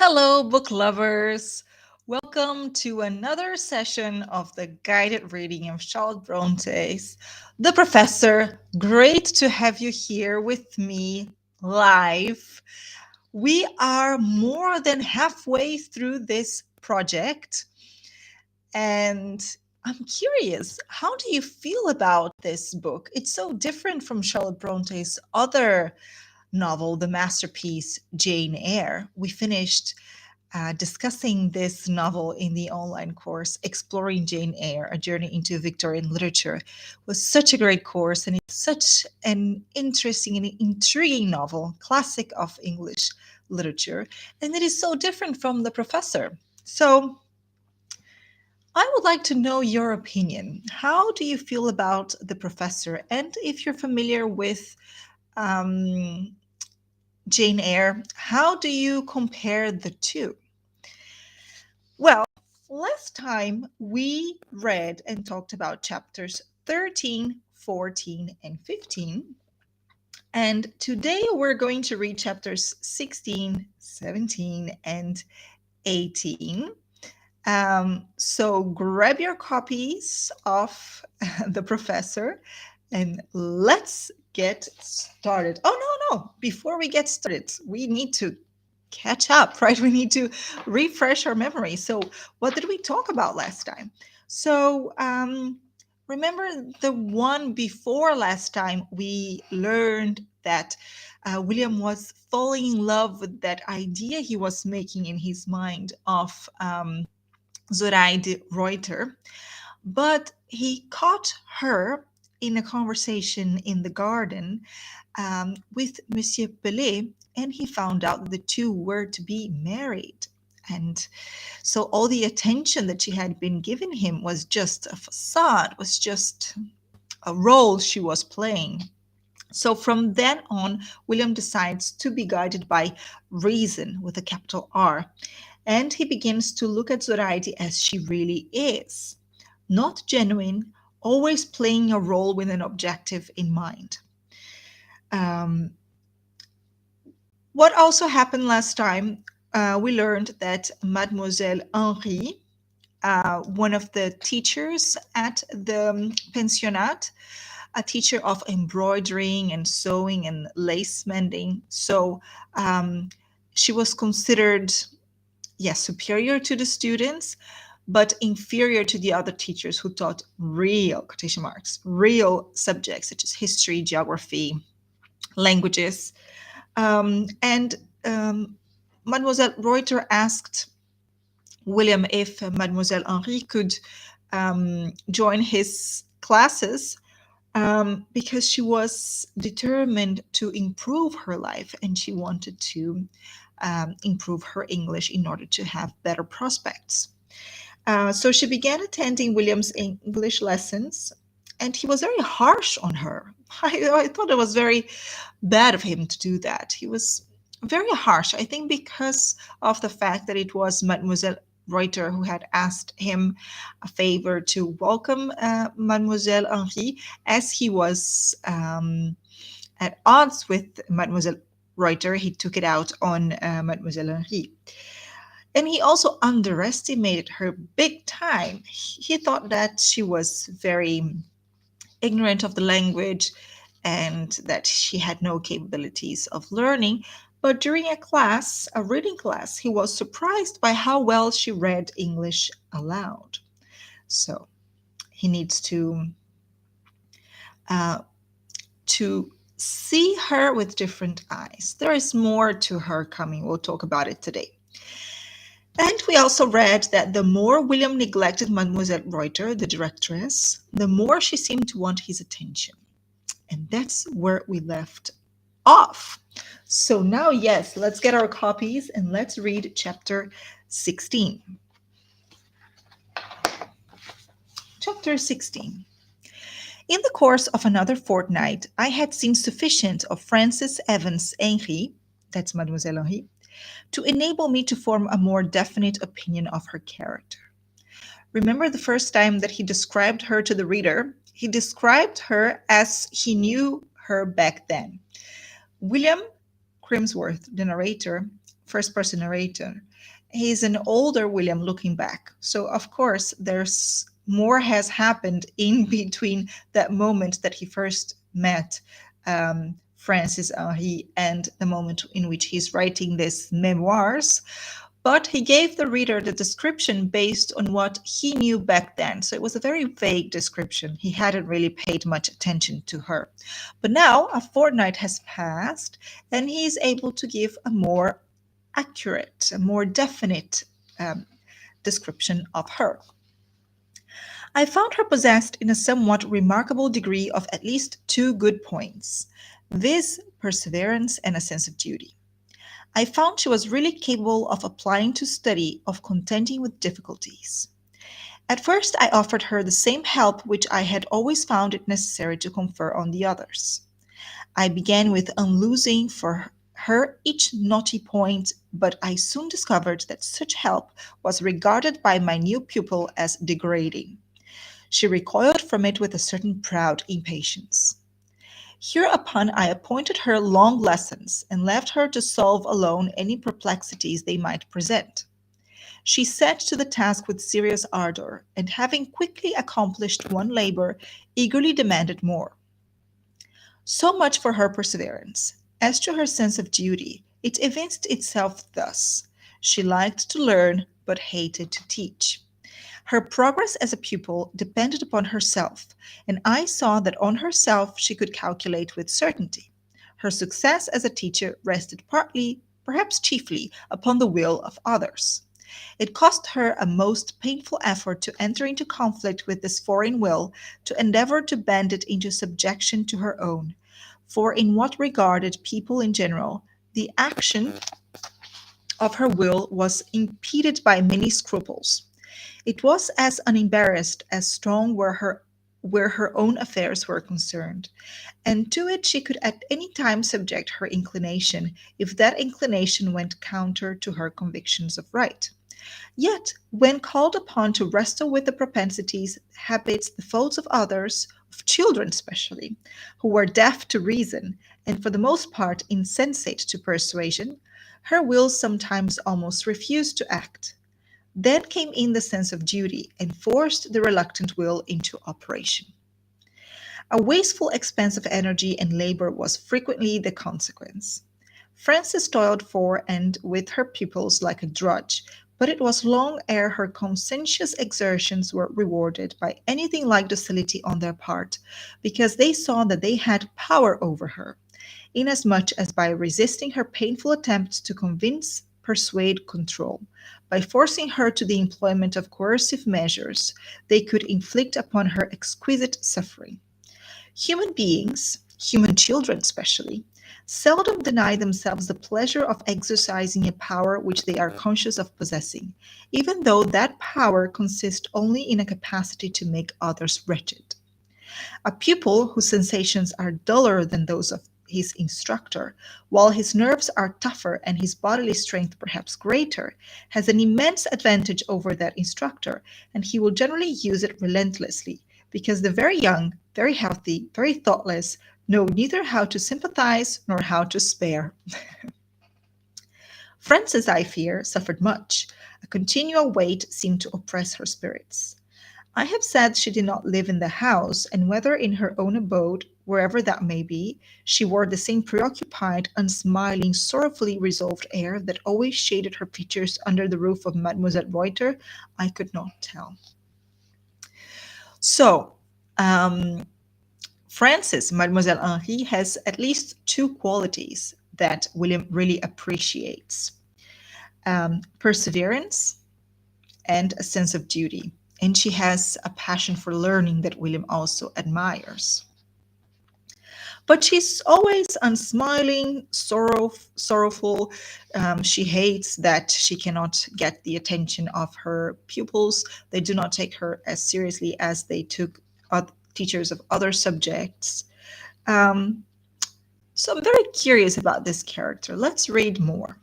Hello, book lovers. Welcome to another session of the guided reading of Charlotte Bronte's The Professor. Great to have you here with me live. We are more than halfway through this project, and I'm curious, how do you feel about this book? It's so different from Charlotte Bronte's other novel, the masterpiece Jane Eyre. We finished discussing this novel in the online course, Exploring Jane Eyre, A Journey into Victorian Literature. It was such a great course, and it's such an interesting and intriguing novel, classic of English literature, and it is so different from The Professor. So I would like to know your opinion. How do you feel about The Professor? And if you're familiar with um, Jane Eyre, how do you compare the two? Well, last time we read and talked about chapters 13, 14, and 15. And today we're going to read chapters 16, 17, and 18. So grab your copies of The Professor and let's get started. Oh, no. Before we get started, we need to catch up, right? We need to refresh our memory. So, what did we talk about last time? So, remember the one before last time, we learned that William was falling in love with that idea he was making in his mind of Zoraide Reuter, but he caught her in a conversation in the garden with Monsieur Pelé, and he found out that the two were to be married. And so all the attention that she had been giving him was just a facade, was just a role she was playing. So from then on, William decides to be guided by reason with a capital R. And he begins to look at Zoraide as she really is, not genuine, always playing a role with an objective in mind. What also happened last time, we learned that Mademoiselle Henri, one of the teachers at the pensionnat, a teacher of embroidering and sewing and lace mending, so she was considered, yes, superior to the students, but inferior to the other teachers who taught real, quotation marks, real subjects such as history, geography, languages. And Mademoiselle Reuter asked William if Mademoiselle Henri could join his classes because she was determined to improve her life and she wanted to improve her English in order to have better prospects. So she began attending William's English lessons, and he was very harsh on her. I thought it was very bad of him to do that. He was very harsh, I think, because of the fact that it was Mademoiselle Reuter who had asked him a favor to welcome Mademoiselle Henri, as he was at odds with Mademoiselle Reuter. He took it out on Mademoiselle Henri. And he also underestimated her big time. He thought that she was very ignorant of the language and that she had no capabilities of learning. But during a class, a reading class, he was surprised by how well she read English aloud. So he needs to see her with different eyes. There is more to her coming. We'll talk about it today. And we also read that the more William neglected Mademoiselle Reuter, the directress, the more she seemed to want his attention. And that's where we left off. So now, yes, let's get our copies and let's read chapter 16. Chapter 16. In the course of another fortnight, I had seen sufficient of Frances Evans Henri, that's Mademoiselle Henri, to enable me to form a more definite opinion of her character. Remember the first time that he described her to the reader? He described her as he knew her back then. William Crimsworth, the narrator, first person narrator, he's an older William looking back. So, of course, there's more has happened in between that moment that he first met Francis Henri and the moment in which he's writing these memoirs. But he gave the reader the description based on what he knew back then. So it was a very vague description. He hadn't really paid much attention to her. But now a fortnight has passed, and he is able to give a more accurate, a more definite description of her. I found her possessed in a somewhat remarkable degree of at least two good points, viz., perseverance and a sense of duty. I found she was really capable of applying to study, of contending with difficulties. At first, I offered her the same help which I had always found it necessary to confer on the others. I began with unloosing for her each knotty point, but I soon discovered that such help was regarded by my new pupil as degrading. She recoiled from it with a certain proud impatience. Hereupon I appointed her long lessons, and left her to solve alone any perplexities they might present. She set to the task with serious ardor, and having quickly accomplished one labor, eagerly demanded more. So much for her perseverance. As to her sense of duty, it evinced itself thus: she liked to learn, but hated to teach. Her progress as a pupil depended upon herself, and I saw that on herself she could calculate with certainty. Her success as a teacher rested partly, perhaps chiefly, upon the will of others. It cost her a most painful effort to enter into conflict with this foreign will, to endeavor to bend it into subjection to her own. For in what regarded people in general, the action of her will was impeded by many scruples. It was as unembarrassed, as strong where her own affairs were concerned, and to it she could at any time subject her inclination, if that inclination went counter to her convictions of right. Yet, when called upon to wrestle with the propensities, habits, the faults of others, of children especially, who were deaf to reason, and for the most part insensate to persuasion, her will sometimes almost refused to act. Then came in the sense of duty, and forced the reluctant will into operation. A wasteful expense of energy and labor was frequently the consequence. Frances toiled for and with her pupils like a drudge, but it was long ere her conscientious exertions were rewarded by anything like docility on their part, because they saw that they had power over her, inasmuch as by resisting her painful attempts to convince, persuade, control, by forcing her to the employment of coercive measures, they could inflict upon her exquisite suffering. Human beings, human children especially, seldom deny themselves the pleasure of exercising a power which they are conscious of possessing, even though that power consists only in a capacity to make others wretched. A pupil whose sensations are duller than those of his instructor, while his nerves are tougher and his bodily strength perhaps greater, has an immense advantage over that instructor, and he will generally use it relentlessly, because the very young, very healthy, very thoughtless know neither how to sympathize nor how to spare. Frances, I fear, suffered much. A continual weight seemed to oppress her spirits. I have said she did not live in the house, and whether in her own abode, wherever that may be, she wore the same preoccupied, unsmiling, sorrowfully resolved air that always shaded her features under the roof of Mademoiselle Reuter, I could not tell. So, Frances, Mademoiselle Henri, has at least two qualities that William really appreciates: perseverance and a sense of duty. And she has a passion for learning that William also admires. But she's always unsmiling, sorrowful. She hates that she cannot get the attention of her pupils. They do not take her as seriously as they took teachers of other subjects. So I'm very curious about this character. Let's read more.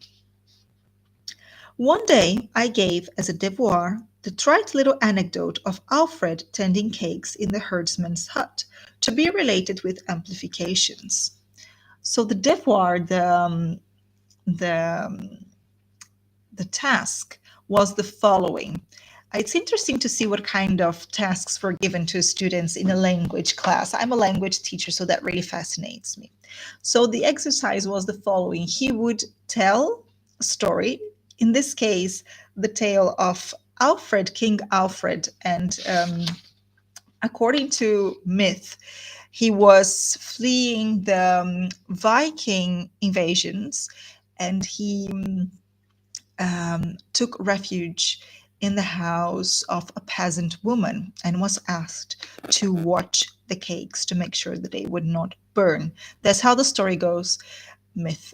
One day I gave as a devoir the trite little anecdote of Alfred tending cakes in the herdsman's hut, to be related with amplifications. So the devoir, the the task was the following. It's interesting to see what kind of tasks were given to students in a language class. I'm a language teacher, so that really fascinates me. So the exercise was the following. He would tell a story, in this case, the tale of Alfred, King Alfred. And according to myth, he was fleeing the Viking invasions, and he took refuge in the house of a peasant woman and was asked to watch the cakes to make sure that they would not burn. That's how the story goes. Myth.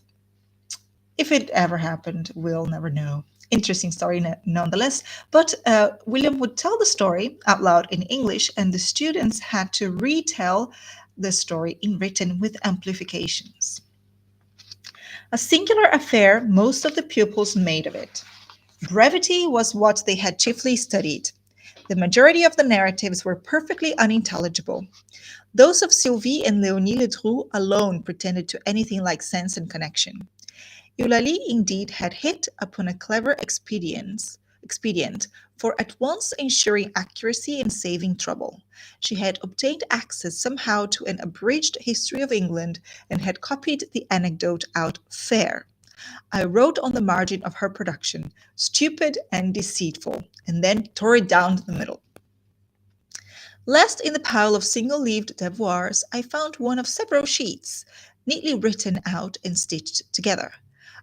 If it ever happened, we'll never know. Interesting story nonetheless. But William would tell the story out loud in English, and the students had to retell the story in written with amplifications. A singular affair most of the pupils made of it. Brevity was what they had chiefly studied. The majority of the narratives were perfectly unintelligible. Those of Sylvie and Leonie Ledru alone pretended to anything like sense and connection. Eulalie indeed had hit upon a clever expedient for at once ensuring accuracy and saving trouble. She had obtained access somehow to an abridged history of England and had copied the anecdote out fair. I wrote on the margin of her production, stupid and deceitful, and then tore it down the middle. Last in the pile of single-leaved devoirs, I found one of several sheets, neatly written out and stitched together.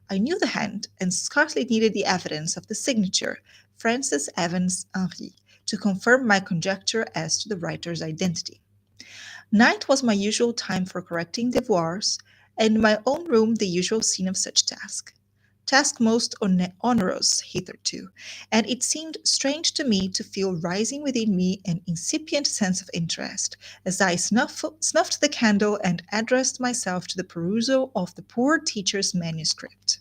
I knew the hand and scarcely needed the evidence of the signature, Francis Evans Henry, to confirm my conjecture as to the writer's identity. Night was my usual time for correcting devoirs, and my own room the usual scene of such task most onerous hitherto, and it seemed strange to me to feel rising within me an incipient sense of interest, as I snuffed the candle and addressed myself to the perusal of the poor teacher's manuscript.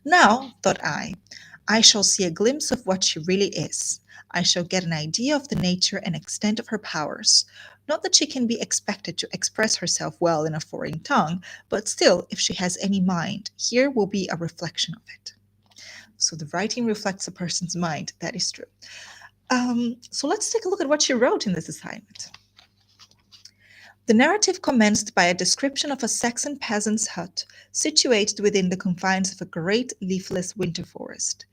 Now, thought I shall see a glimpse of what she really is. I shall get an idea of the nature and extent of her powers. Not that she can be expected to express herself well in a foreign tongue, but still, if she has any mind, here will be a reflection of it. So the writing reflects a person's mind. That is true. So let's take a look at what she wrote in this assignment. The narrative commenced by a description of a Saxon peasant's hut situated within the confines of a great leafless winter forest.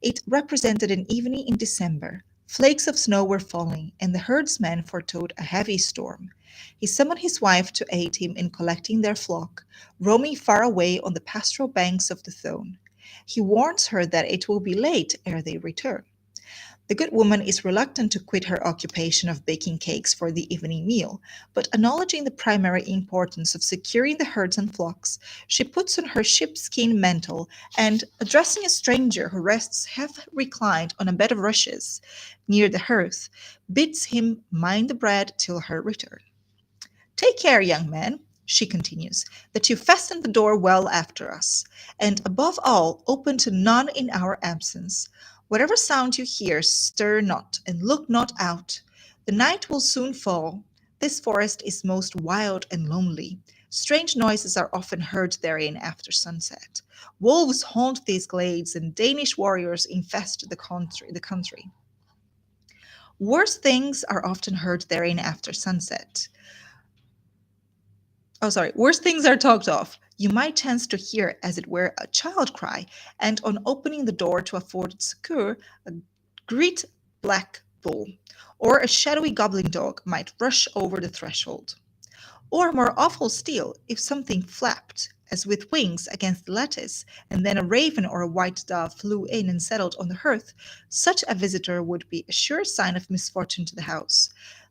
It represented an evening in December. Flakes of snow were falling, and the herdsman foretold a heavy storm. He summoned his wife to aid him in collecting their flock, roaming far away on the pastoral banks of the Thone. He warns her that it will be late ere they return. The good woman is reluctant to quit her occupation of baking cakes for the evening meal, but acknowledging the primary importance of securing the herds and flocks, she puts on her sheepskin mantle and, addressing a stranger who rests half reclined on a bed of rushes near the hearth, bids him mind the bread till her return. Take care, young man, she continues, that you fasten the door well after us, and above all, open to none in our absence. Whatever sound you hear, stir not, and look not out. The night will soon fall. This forest is most wild and lonely. Strange noises are often heard therein after sunset. Wolves haunt these glades, and Danish warriors infest the country. Worse things are often heard therein after sunset. Worse things are talked of. You might chance to hear, as it were, a child cry, and on opening the door to afford succor, a great black bull, or a shadowy goblin dog might rush over the threshold. Or more awful still, if something flapped, as with wings, against the lattice, and then a raven or a white dove flew in and settled on the hearth, such a visitor would be a sure sign of misfortune to the house.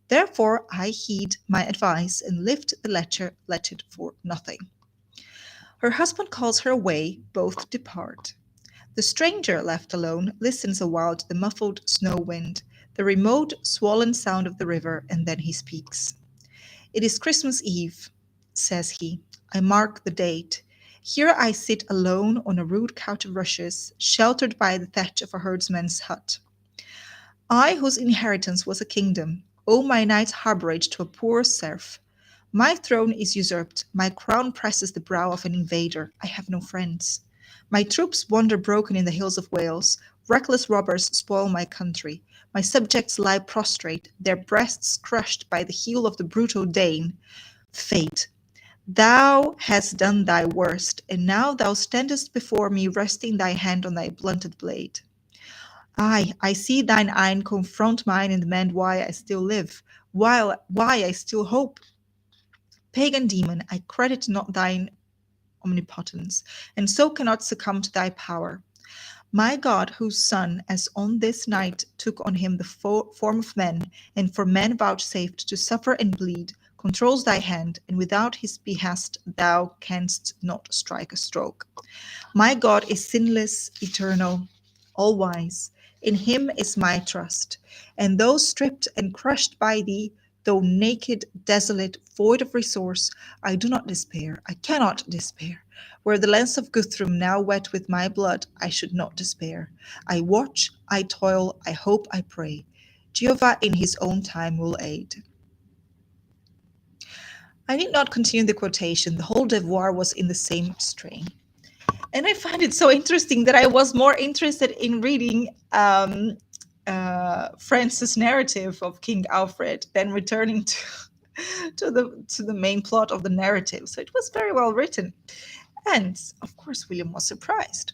Therefore I heed my advice and lift the latchet for nothing. Her husband calls her away, both depart. The stranger, left alone, listens awhile to the muffled snow wind, the remote, swollen sound of the river, and then he speaks. It is Christmas Eve, says he. I mark the date. Here I sit alone on a rude couch of rushes, sheltered by the thatch of a herdsman's hut. I, whose inheritance was a kingdom, owe my night's harborage to a poor serf. My throne is usurped, my crown presses the brow of an invader. I have no friends. My troops wander broken in the hills of Wales. Reckless robbers spoil my country. My subjects lie prostrate, their breasts crushed by the heel of the brutal Dane. Fate, thou hast done thy worst, and now thou standest before me, resting thy hand on thy blunted blade. Aye, I see thine eye confront mine and demand why I still live, why I still hope. Pagan demon, I credit not thine omnipotence, and so cannot succumb to thy power. My God, whose Son, as on this night, took on him the form of men, and for men vouchsafed to suffer and bleed, controls thy hand, and without his behest thou canst not strike a stroke. My God is sinless, eternal, all wise. In him is my trust. And though stripped and crushed by thee, though naked, desolate, void of resource, I do not despair. I cannot despair. Were the lens of Guthrum now wet with my blood, I should not despair. I watch, I toil, I hope, I pray. Jehovah in his own time will aid. I need not continue the quotation. The whole devoir was in the same strain. And I find it so interesting that I was more interested in reading France's narrative of King Alfred than returning to the main plot of the narrative. So it was very well written. And of course, William was surprised.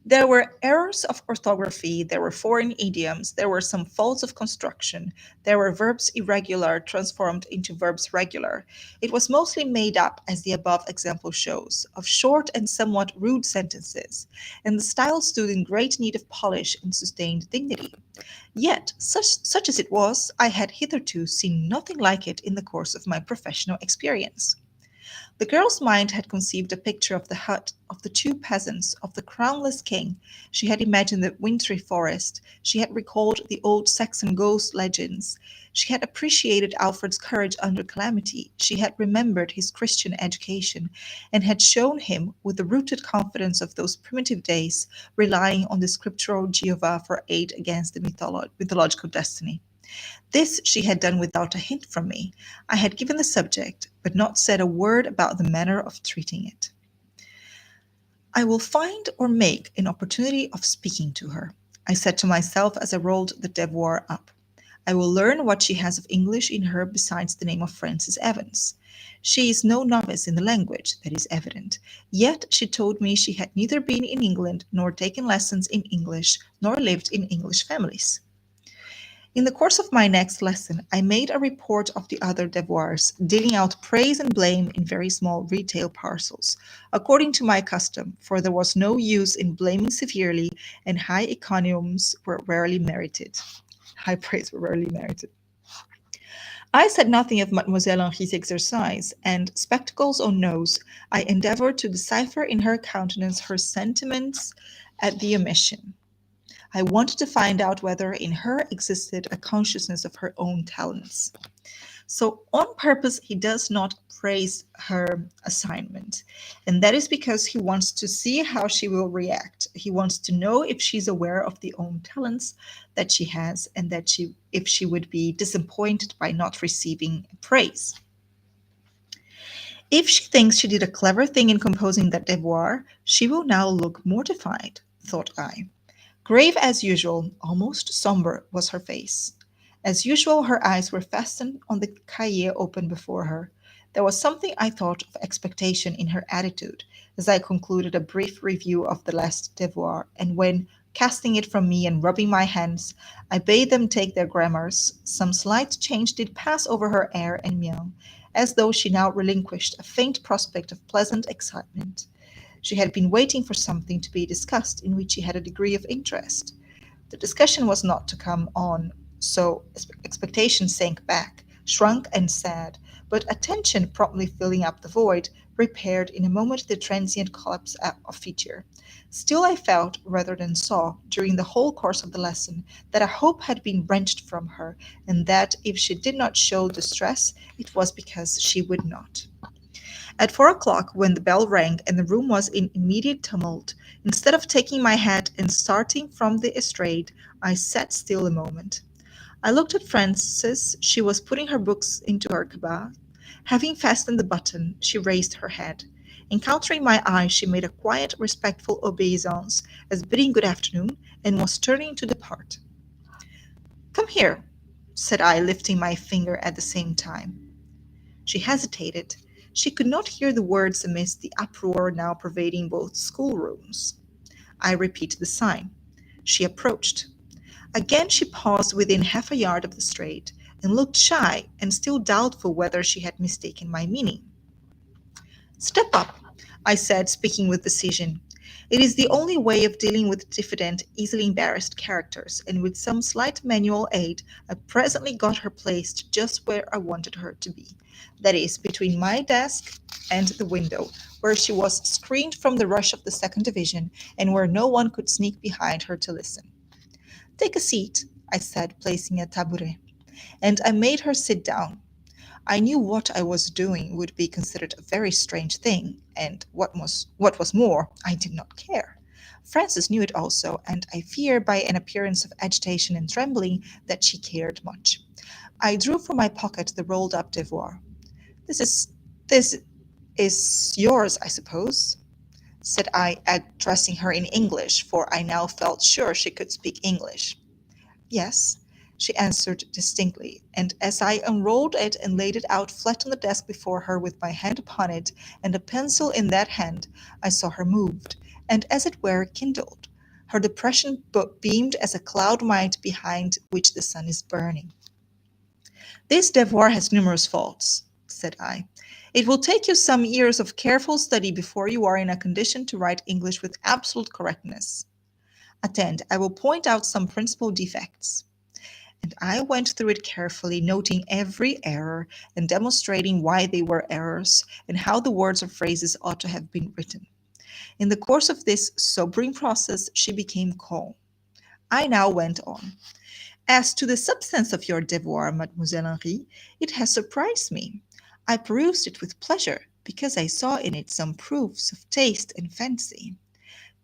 There were errors of orthography, there were foreign idioms, there were some faults of construction, there were verbs irregular transformed into verbs regular. It was mostly made up, as the above example shows, of short and somewhat rude sentences, and the style stood in great need of polish and sustained dignity. Yet, such as it was, I had hitherto seen nothing like it in the course of my professional experience. The girl's mind had conceived a picture of the hut, of the two peasants, of the crownless king. She had imagined the wintry forest. She had recalled the old Saxon ghost legends. She had appreciated Alfred's courage under calamity. She had remembered his Christian education, and had shown him, with the rooted confidence of those primitive days, relying on the scriptural Jehovah for aid against the mythological destiny. This she had done without a hint from me. I had given the subject, but not said a word about the manner of treating it. I will find or make an opportunity of speaking to her, I said to myself as I rolled the devoir up. I will learn what she has of English in her besides the name of Frances Evans. She is no novice in the language, that is evident. Yet she told me she had neither been in England nor taken lessons in English, nor lived in English families. In the course of my next lesson, I made a report of the other devoirs, dealing out praise and blame in very small retail parcels, according to my custom, for there was no use in blaming severely, and high encomiums were rarely merited. High praise were rarely merited. I said nothing of Mademoiselle Henri's exercise, and, spectacles or nose, I endeavored to decipher in her countenance her sentiments at the omission. I wanted to find out whether in her existed a consciousness of her own talents. So, on purpose, he does not praise her assignment. And that is because he wants to see how she will react. He wants to know if she's aware of the own talents that she has, and that if she would be disappointed by not receiving praise. If she thinks she did a clever thing in composing that devoir, she will now look mortified, thought I. Grave as usual, almost sombre, was her face. As usual, her eyes were fastened on the cahier open before her. There was something, I thought, of expectation in her attitude, as I concluded a brief review of the last devoir, and when, casting it from me and rubbing my hands, I bade them take their grammars, some slight change did pass over her air and mien, as though she now relinquished a faint prospect of pleasant excitement. She had been waiting for something to be discussed in which she had a degree of interest. The discussion was not to come on, so expectation sank back, shrunk and sad, but attention promptly filling up the void, repaired in a moment the transient collapse of feature. Still I felt, rather than saw, during the whole course of the lesson, that a hope had been wrenched from her, and that if she did not show distress, it was because she would not. At 4 o'clock, when the bell rang and the room was in immediate tumult, instead of taking my hat and starting from the estrade, I sat still a moment. I looked at Frances. She was putting her books into her cabas. Having fastened the button, she raised her head. Encountering my eye, she made a quiet, respectful obeisance, as bidding good afternoon, and was turning to depart. Come here, said I, lifting my finger at the same time. She hesitated. She could not hear the words amidst the uproar now pervading both schoolrooms. I repeated the sign. She approached. Again she paused within half a yard of the straight, and looked shy and still doubtful whether she had mistaken my meaning. Step up, I said, speaking with decision. It is the only way of dealing with diffident, easily embarrassed characters, and with some slight manual aid, I presently got her placed just where I wanted her to be. That is, between my desk and the window, where she was screened from the rush of the second division, and where no one could sneak behind her to listen. Take a seat, I said, placing a tabouret, and I made her sit down. I knew what I was doing would be considered a very strange thing, and what was more, I did not care. Frances knew it also, and I fear by an appearance of agitation and trembling that she cared much. I drew from my pocket the rolled up devoir. This is yours, I suppose, said I, addressing her in English, for I now felt sure she could speak English. Yes, she answered distinctly, and as I unrolled it and laid it out flat on the desk before her with my hand upon it, and a pencil in that hand, I saw her moved, and as it were kindled. Her depression beamed as a cloud might behind which the sun is burning. This devoir has numerous faults, said I. It will take you some years of careful study before you are in a condition to write English with absolute correctness. Attend, I will point out some principal defects. And I went through it carefully, noting every error and demonstrating why they were errors and how the words or phrases ought to have been written. In the course of this sobering process, she became calm. I now went on. As to the substance of your devoir, Mademoiselle Henri, it has surprised me. I perused it with pleasure, because I saw in it some proofs of taste and fancy.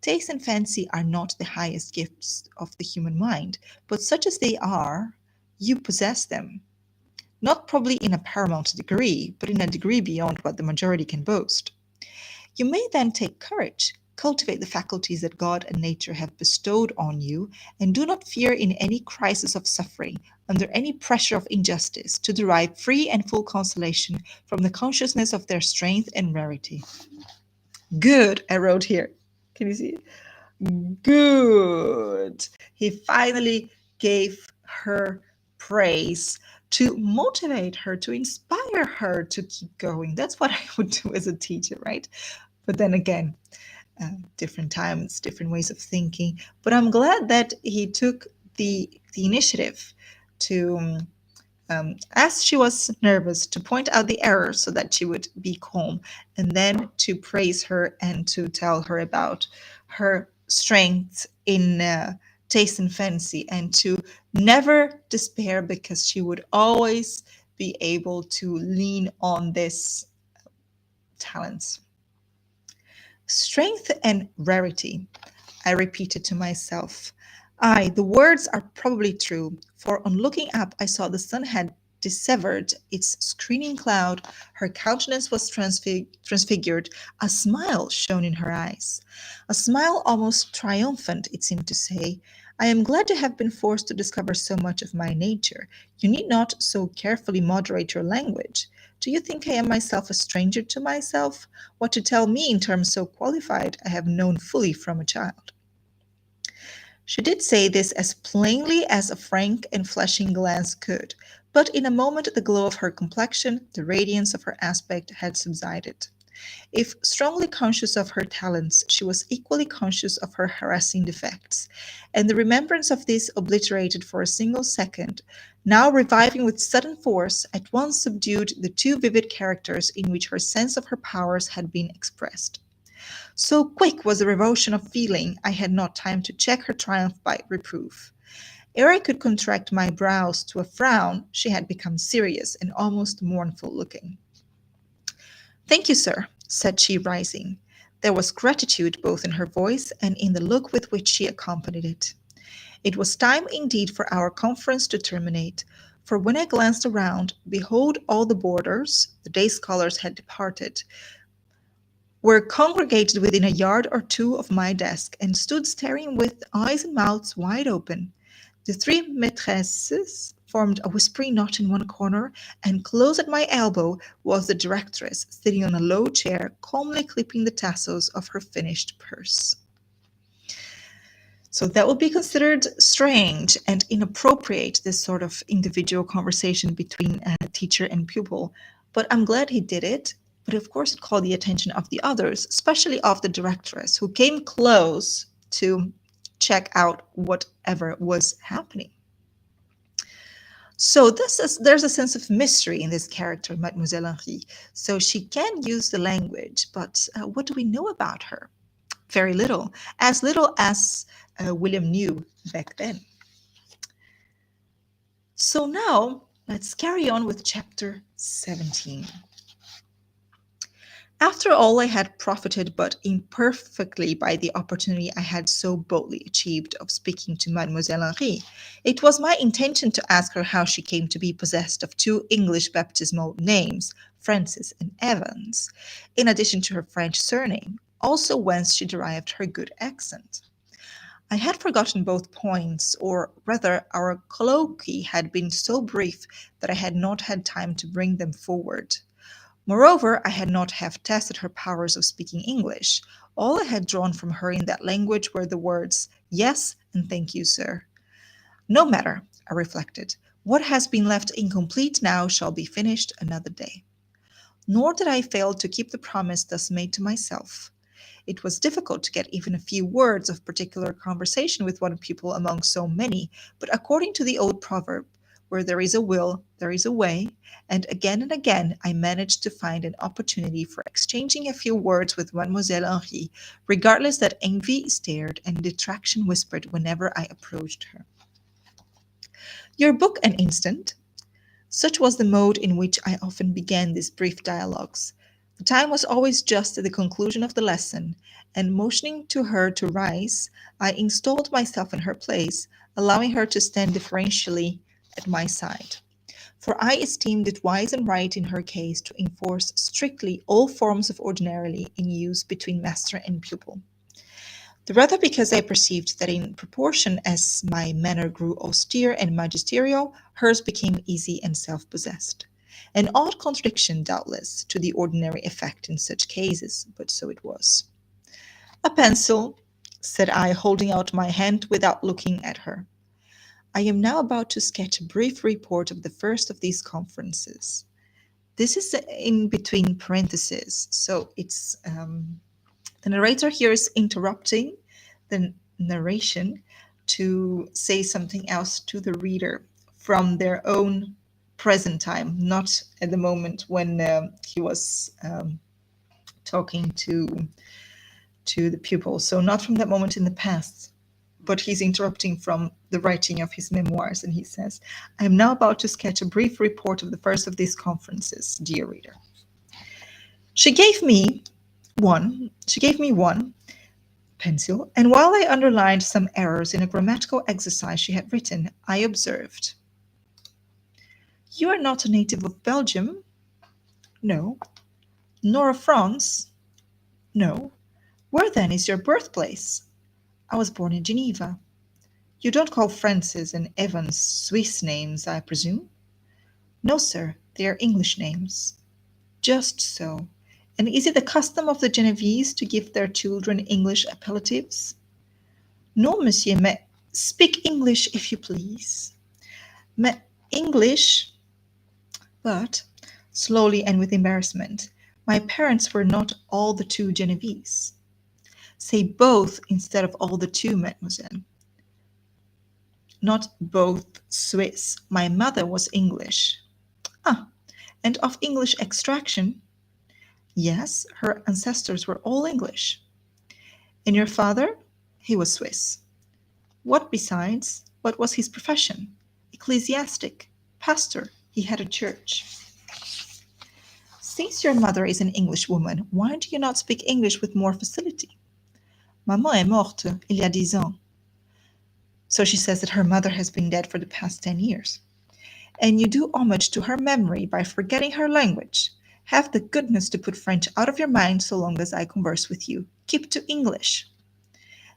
Taste and fancy are not the highest gifts of the human mind, but such as they are, you possess them. Not probably in a paramount degree, but in a degree beyond what the majority can boast. You may then take courage, cultivate the faculties that God and nature have bestowed on you, and do not fear in any crisis of suffering, under any pressure of injustice, to derive free and full consolation from the consciousness of their strength and rarity. Good, I wrote here. Can you see it? Good. He finally gave her praise to motivate her, to inspire her to keep going. That's what I would do as a teacher, right? But then again, different times, different ways of thinking. But I'm glad that he took the initiative to, as she was nervous, to point out the error so that she would be calm, and then to praise her and to tell her about her strength in taste and fancy, and to never despair because she would always be able to lean on this talents. Strength and rarity, I repeated to myself. Aye, the words are probably true, for on looking up I saw the sun had dissevered its screening cloud, her countenance was transfigured, a smile shone in her eyes. A smile almost triumphant, it seemed to say, I am glad to have been forced to discover so much of my nature. You need not so carefully moderate your language. Do you think I am myself a stranger to myself? What to tell me in terms so qualified I have known fully from a child. She did say this as plainly as a frank and flashing glance could, but in a moment the glow of her complexion, the radiance of her aspect had subsided. If strongly conscious of her talents, she was equally conscious of her harassing defects, and the remembrance of this obliterated for a single second, now reviving with sudden force, at once subdued the two vivid characters in which her sense of her powers had been expressed. So quick was the revulsion of feeling, I had not time to check her triumph by reproof. Ere I could contract my brows to a frown, she had become serious and almost mournful looking. Thank you, sir, said she, rising. There was gratitude both in her voice and in the look with which she accompanied it. It was time indeed for our conference to terminate, for when I glanced around, behold, all the boarders, the day scholars had departed, were congregated within a yard or two of my desk and stood staring with eyes and mouths wide open. The three maîtresses formed a whispering knot in one corner, and close at my elbow was the directress, sitting on a low chair, calmly clipping the tassels of her finished purse. So that would be considered strange and inappropriate, this sort of individual conversation between a teacher and pupil. But I'm glad he did it. But of course, it called the attention of the others, especially of the directress, who came close to check out whatever was happening. So there's a sense of mystery in this character, Mademoiselle Henri. So she can use the language, but what do we know about her? Very little, as little as William knew back then. So now let's carry on with chapter 17. After all, I had profited but imperfectly by the opportunity I had so boldly achieved of speaking to Mademoiselle Henri. It was my intention to ask her how she came to be possessed of two English baptismal names, Francis and Evans, in addition to her French surname, also whence she derived her good accent. I had forgotten both points, or rather, our colloquy had been so brief that I had not had time to bring them forward. Moreover, I had not half tested her powers of speaking English. All I had drawn from her in that language were the words, "Yes, and thank you, sir." No matter, I reflected. What has been left incomplete now shall be finished another day. Nor did I fail to keep the promise thus made to myself. It was difficult to get even a few words of particular conversation with one pupil among so many, but according to the old proverb, where there is a will, there is a way, and again I managed to find an opportunity for exchanging a few words with Mademoiselle Henri, regardless that envy stared and detraction whispered whenever I approached her. Your book an instant. Such was the mode in which I often began these brief dialogues. The time was always just at the conclusion of the lesson, and motioning to her to rise, I installed myself in her place, allowing her to stand deferentially at my side. For I esteemed it wise and right in her case to enforce strictly all forms of ordinarily in use between master and pupil. The rather because I perceived that in proportion as my manner grew austere and magisterial, hers became easy and self-possessed. An odd contradiction, doubtless, to the ordinary effect in such cases, but so it was. "A pencil," said I, holding out my hand without looking at her. "I am now about to sketch a brief report of the first of these conferences." This is in between parentheses, so it's the narrator here is interrupting the narration to say something else to the reader from their own present time, not at the moment when he was talking to the pupil. So not from that moment in the past, but he's interrupting from the writing of his memoirs, and he says, "I am now about to sketch a brief report of the first of these conferences, dear reader. She gave me one pencil, and while I underlined some errors in a grammatical exercise she had written, I observed, 'You are not a native of Belgium?' 'No.' 'Nor of France?' 'No.' 'Where then is your birthplace?' 'I was born in Geneva.' 'You don't call Francis and Evans Swiss names, I presume?' 'No, sir, they are English names.' 'Just so. And is it the custom of the Genevese to give their children English appellatives?' 'No, monsieur, mais speak English, if you please.' 'Mais English, but,' slowly and with embarrassment, 'my parents were not all the two Genevese.' 'Say both instead of all the two, mademoiselle.' 'Not both Swiss. My mother was English.' 'Ah, and of English extraction?' 'Yes, her ancestors were all English.' 'And your father?' 'He was Swiss.' 'What besides? What was his profession?' 'Ecclesiastic. Pastor. He had a church.' 'Since your mother is an Englishwoman, why do you not speak English with more facility?' 'Maman est morte il y a 10 ans.' So she says that her mother has been dead for the past 10 years. 'And you do homage to her memory by forgetting her language. Have the goodness to put French out of your mind so long as I converse with you. Keep to English.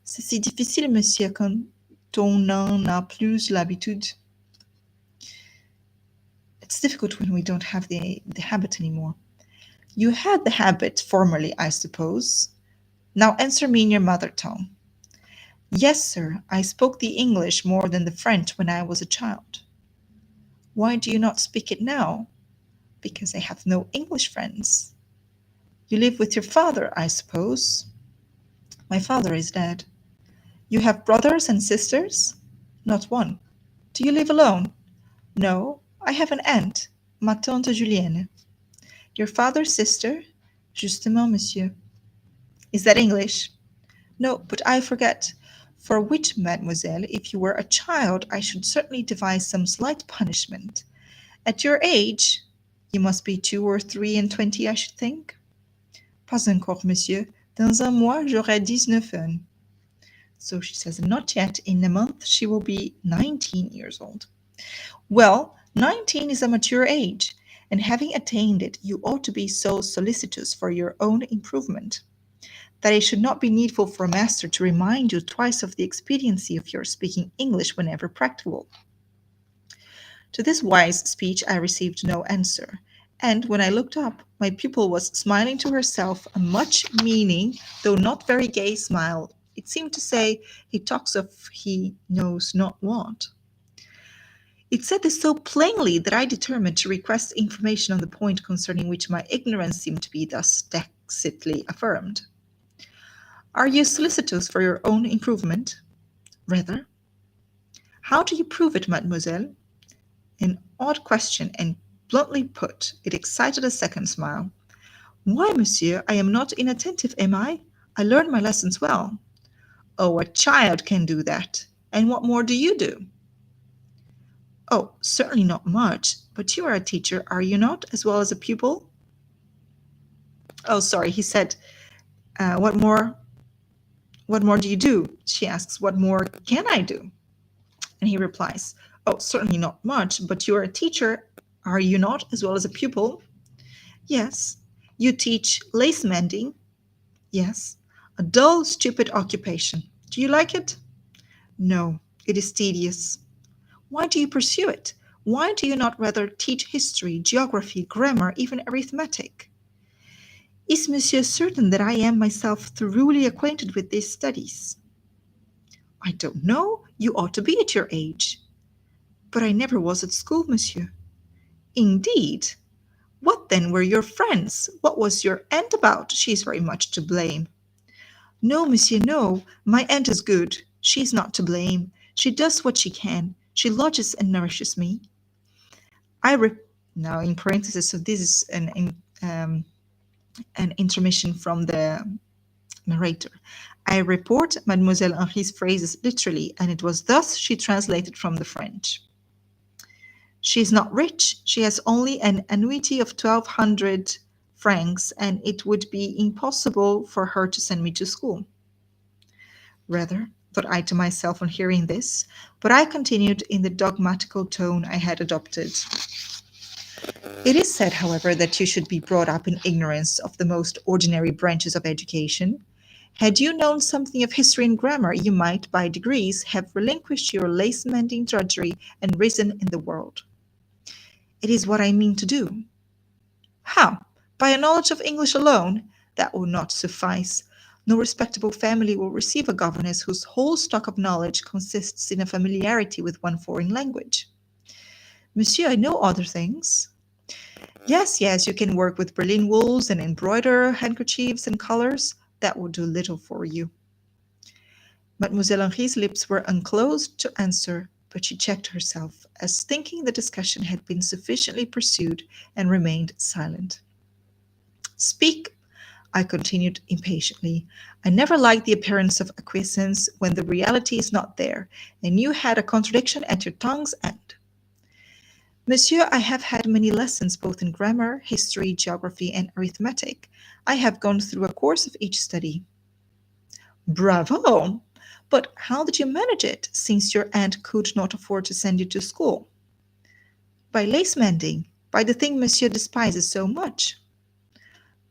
C'est si difficile, monsieur, quand on n'en a plus l'habitude. It's difficult when we don't have the habit anymore. You had the habit formerly, I suppose. Now answer me in your mother tongue. Yes, sir, I spoke the English more than the French when I was a child. Why do you not speak it now? Because I have no English friends. You live with your father, I suppose. My father is dead. You have brothers and sisters? Not one. Do you live alone? No, I have an aunt, ma tante Julienne. Your father's sister? Justement, monsieur. Is that English? No, but I forget. For which, mademoiselle, if you were a child, I should certainly devise some slight punishment. At your age, you must be 2 or 3 and 20, I should think. Pas encore, monsieur. Dans un mois, j'aurai 19 ans. So she says, not yet. In a month, she will be 19 years old. Well, 19 is a mature age, and having attained it, you ought to be so solicitous for your own improvement that it should not be needful for a master to remind you twice of the expediency of your speaking English whenever practicable. To this wise speech I received no answer, and when I looked up, my pupil was smiling to herself a much meaning, though not very gay smile. It seemed to say, he talks of he knows not what. It said this so plainly that I determined to request information on the point concerning which my ignorance seemed to be thus tacitly affirmed. Are you solicitous for your own improvement? Rather. How do you prove it, mademoiselle? An odd question, and bluntly put, it excited a second smile. Why, monsieur, I am not inattentive, am I? I learn my lessons well. Oh, a child can do that. And what more do you do? Oh, certainly not much, but you are a teacher, are you not, as well as a pupil? Oh, sorry, he said, what more do you do? She asks, what more can I do? And he replies, oh, certainly not much, but you are a teacher, are you not, as well as a pupil? Yes. You teach lace mending? Yes. A dull, stupid occupation. Do you like it? No, it is tedious. Why do you pursue it? Why do you not rather teach history, geography, grammar, even arithmetic? Is monsieur certain that I am myself thoroughly acquainted with these studies? I don't know. You ought to be at your age. But I never was at school, monsieur. Indeed. What then were your friends? What was your aunt about? She is very much to blame. No, monsieur, no. My aunt is good. She is not to blame. She does what she can. She lodges and nourishes me. Now in parentheses, so this is an intermission from the narrator. I report Mademoiselle Henri's phrases literally, and it was thus she translated from the French. She is not rich. She has only an annuity of 1,200 francs, and it would be impossible for her to send me to school. Rather, thought I to myself on hearing this, but I continued in the dogmatical tone I had adopted. It is said, however, that you should be brought up in ignorance of the most ordinary branches of education. Had you known something of history and grammar, you might, by degrees, have relinquished your lace-mending drudgery and risen in the world. It is what I mean to do. How? By a knowledge of English alone? That will not suffice. No respectable family will receive a governess whose whole stock of knowledge consists in a familiarity with one foreign language. Monsieur, I know other things. Yes, you can work with Berlin wools and embroider handkerchiefs and colors. That will do little for you. Mademoiselle Henri's lips were unclosed to answer, but she checked herself, as thinking the discussion had been sufficiently pursued, and remained silent. Speak, I continued impatiently. I never like the appearance of acquiescence when the reality is not there, and you had a contradiction at your tongue's end. Monsieur, I have had many lessons both in grammar, history, geography, and arithmetic. I have gone through a course of each study. Bravo! But how did you manage it, since your aunt could not afford to send you to school? By lace mending, by the thing monsieur despises so much.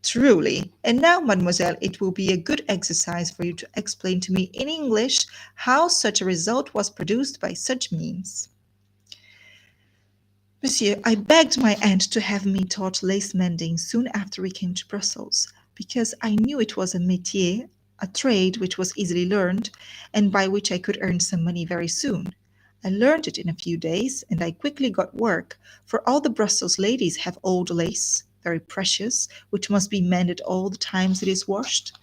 Truly. And now, mademoiselle, it will be a good exercise for you to explain to me in English how such a result was produced by such means. Monsieur, I begged my aunt to have me taught lace mending soon after we came to Brussels, because I knew it was a métier, a trade which was easily learned, and by which I could earn some money very soon. I learned it in a few days, and I quickly got work, for all the Brussels ladies have old lace, very precious, which must be mended all the times it is washed.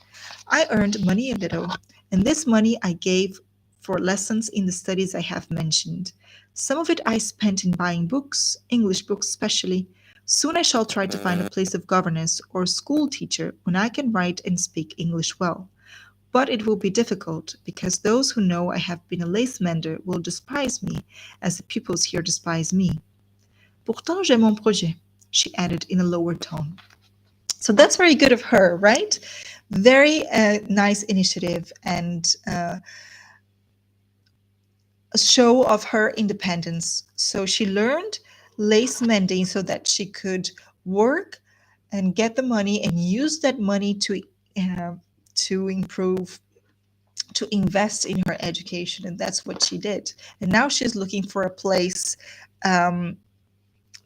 I earned money a little, and this money I gave for lessons in the studies I have mentioned. Some of it I spent in buying books, English books especially. Soon I shall try to find a place of governess or school teacher when I can write and speak English well. But it will be difficult, because those who know I have been a lace mender will despise me, as the pupils here despise me. Pourtant j'ai mon projet, she added in a lower tone. So that's very good of her, right? Very nice initiative and a show of her independence. So she learned lace mending so that she could work and get the money and use that money to improve, to invest in her education, and that's what she did. And now she's looking for a place um,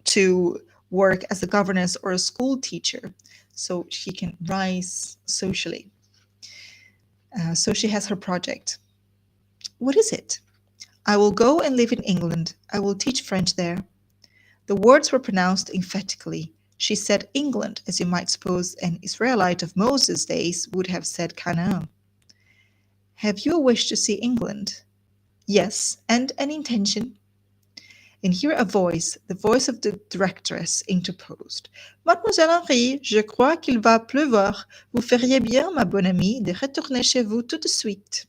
to work as a governess or a school teacher, so she can rise socially. So she has her project. What is it? I will go and live in England. I will teach French there. The words were pronounced emphatically. She said England, as you might suppose an Israelite of Moses' days would have said Canaan. Have you a wish to see England? Yes, and an intention. And here a voice, the voice of the directress, interposed. Mademoiselle Henri, je crois qu'il va pleuvoir. Vous feriez bien, ma bonne amie, de retourner chez vous tout de suite.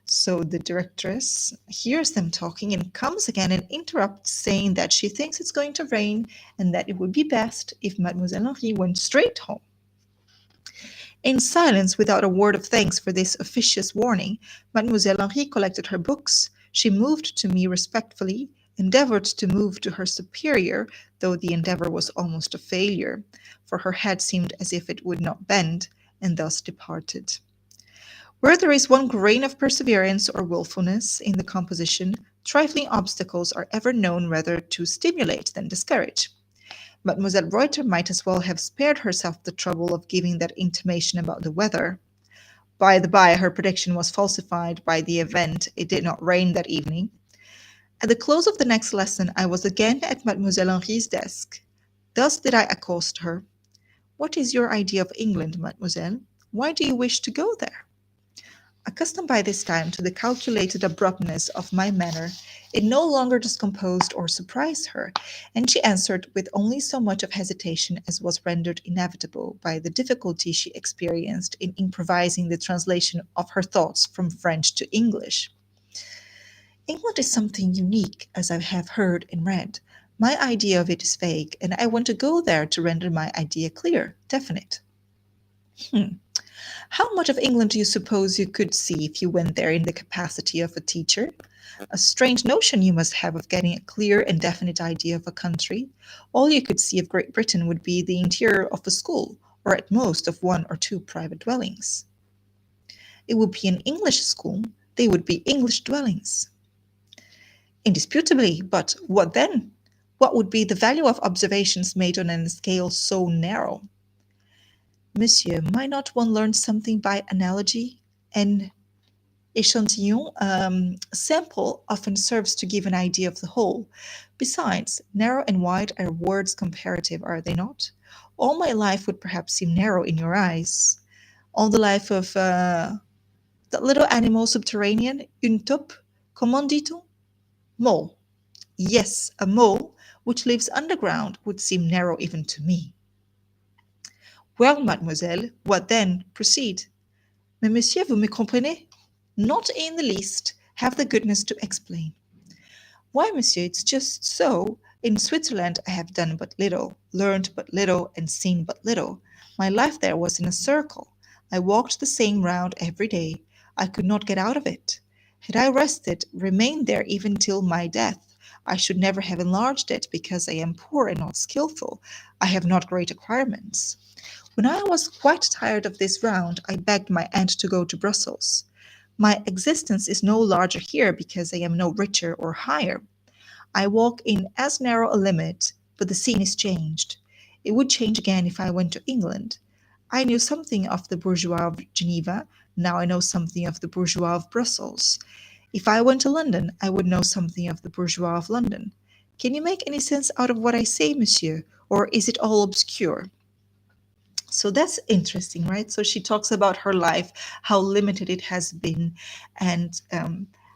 So the directress hears them talking and comes again and interrupts, saying that she thinks it's going to rain and that it would be best if Mademoiselle Henri went straight home. In silence, without a word of thanks for this officious warning, Mademoiselle Henri collected her books. She moved to me respectfully, endeavored to move to her superior, though the endeavor was almost a failure, for her head seemed as if it would not bend, and thus departed. Where there is one grain of perseverance or wilfulness in the composition, trifling obstacles are ever known rather to stimulate than discourage. Mademoiselle Reuter might as well have spared herself the trouble of giving that intimation about the weather. By the by, her prediction was falsified by the event. It did not rain that evening. At the close of the next lesson, I was again at Mademoiselle Henri's desk. Thus did I accost her. What is your idea of England, mademoiselle? Why do you wish to go there? Accustomed by this time to the calculated abruptness of my manner, it no longer discomposed or surprised her, and she answered with only so much of hesitation as was rendered inevitable by the difficulty she experienced in improvising the translation of her thoughts from French to English. England is something unique, as I have heard and read. My idea of it is vague, and I want to go there to render my idea clear, definite. How much of England do you suppose you could see if you went there in the capacity of a teacher? A strange notion you must have of getting a clear and definite idea of a country. All you could see of Great Britain would be the interior of a school, or at most of one or two private dwellings. It would be an English school. They would be English dwellings. Indisputably, but what then? What would be the value of observations made on a scale so narrow? Monsieur, might not one learn something by analogy? An échantillon sample often serves to give an idea of the whole. Besides, narrow and wide are words comparative, are they not? All my life would perhaps seem narrow in your eyes. All the life of that little animal subterranean, une taupe, comment dit-on? Mole. Yes, a mole which lives underground would seem narrow even to me. Well, mademoiselle, what then? Proceed. Mais monsieur, vous me comprenez? Not in the least. Have the goodness to explain. Why, monsieur, it's just so. In Switzerland I have done but little, learned but little, and seen but little. My life there was in a circle. I walked the same round every day. I could not get out of it. Had I rested, remained there even till my death, I should never have enlarged it because I am poor and not skillful. I have not great acquirements. When I was quite tired of this round, I begged my aunt to go to Brussels. My existence is no larger here because I am no richer or higher. I walk in as narrow a limit, but the scene is changed. It would change again if I went to England. I knew something of the bourgeois of Geneva, now I know something of the bourgeois of Brussels. If I went to London, I would know something of the bourgeois of London. Can you make any sense out of what I say, monsieur, or is it all obscure? So that's interesting, right? So she talks about her life, how limited it has been, and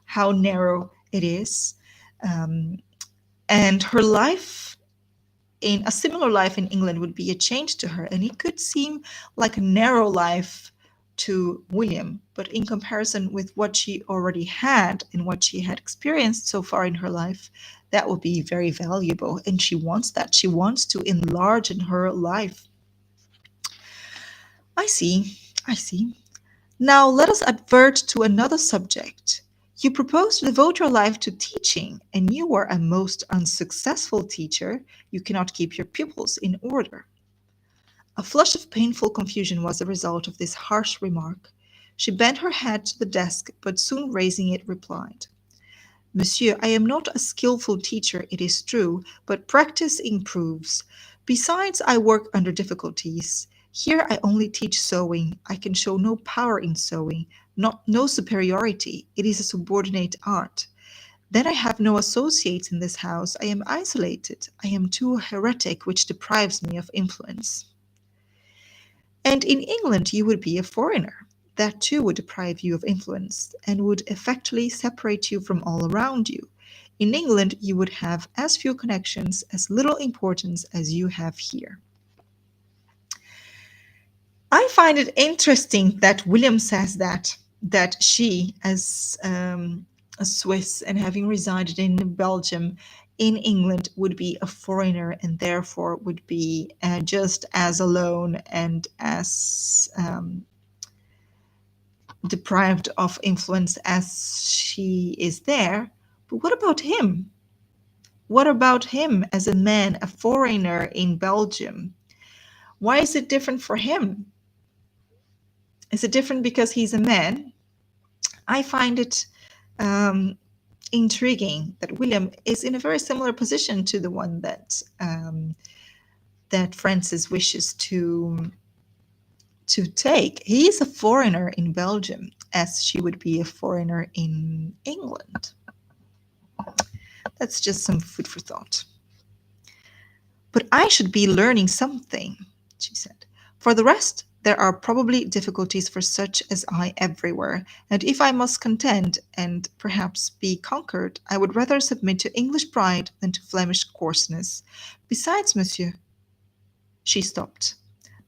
how narrow it is. Um, and her life in a similar life in England would be a change to her. And it could seem like a narrow life to William, but in comparison with what she already had and what she had experienced so far in her life, that would be very valuable. And she wants that. She wants to enlarge in her life. I see, I see. Now let us advert to another subject. You propose to devote your life to teaching, and you are a most unsuccessful teacher. You cannot keep your pupils in order. A flush of painful confusion was the result of this harsh remark. She bent her head to the desk, but soon raising it, replied, Monsieur, I am not a skillful teacher, it is true, but practice improves. Besides, I work under difficulties. Here I only teach sewing. I can show no power in sewing, no superiority. It is a subordinate art. Then I have no associates in this house. I am isolated. I am too heretic, which deprives me of influence. And in England you would be a foreigner. That too would deprive you of influence, and would effectually separate you from all around you. In England you would have as few connections, as little importance as you have here. I find it interesting that William says that she, as a Swiss and having resided in Belgium, in England, would be a foreigner and therefore would be just as alone and as deprived of influence as she is there. But what about him? What about him as a man, a foreigner in Belgium? Why is it different for him? Is it different because he's a man? I find it intriguing that William is in a very similar position to the one that that Francis wishes to take. He is a foreigner in Belgium, as she would be a foreigner in England. That's just some food for thought. But I should be learning something, she said. For the rest, there are probably difficulties for such as I everywhere, and if I must contend and perhaps be conquered, I would rather submit to English pride than to Flemish coarseness. Besides, monsieur, she stopped,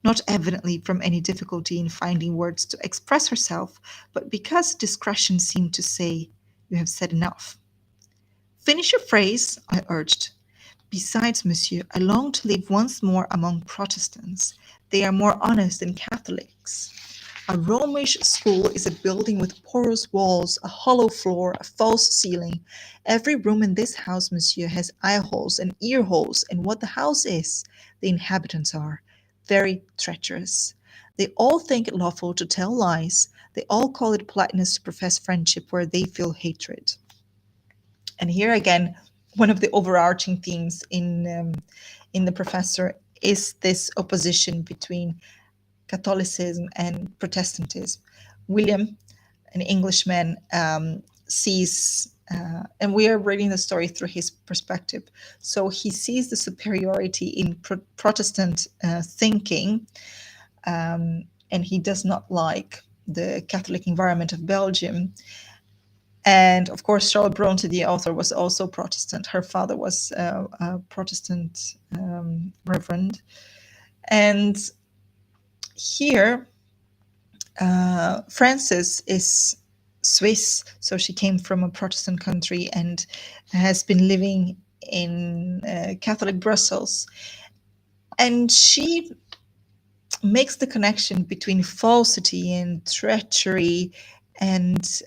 not evidently from any difficulty in finding words to express herself, but because discretion seemed to say, You have said enough. Finish your phrase, I urged. Besides, monsieur, I long to live once more among Protestants. They are more honest than Catholics. A Romish school is a building with porous walls, a hollow floor, a false ceiling. Every room in this house, monsieur, has eye holes and ear holes, and what the house is, the inhabitants are very treacherous. They all think it lawful to tell lies. They all call it politeness to profess friendship where they feel hatred. And here again, one of the overarching themes in the professor is this opposition between Catholicism and Protestantism. William, an Englishman, sees, and we are reading the story through his perspective. So he sees the superiority in Protestant thinking, and he does not like the Catholic environment of Belgium. And of course, Charlotte Brontë, the author, was also Protestant. Her father was a Protestant reverend. And here, Frances is Swiss, so she came from a Protestant country and has been living in Catholic Brussels. And she makes the connection between falsity and treachery and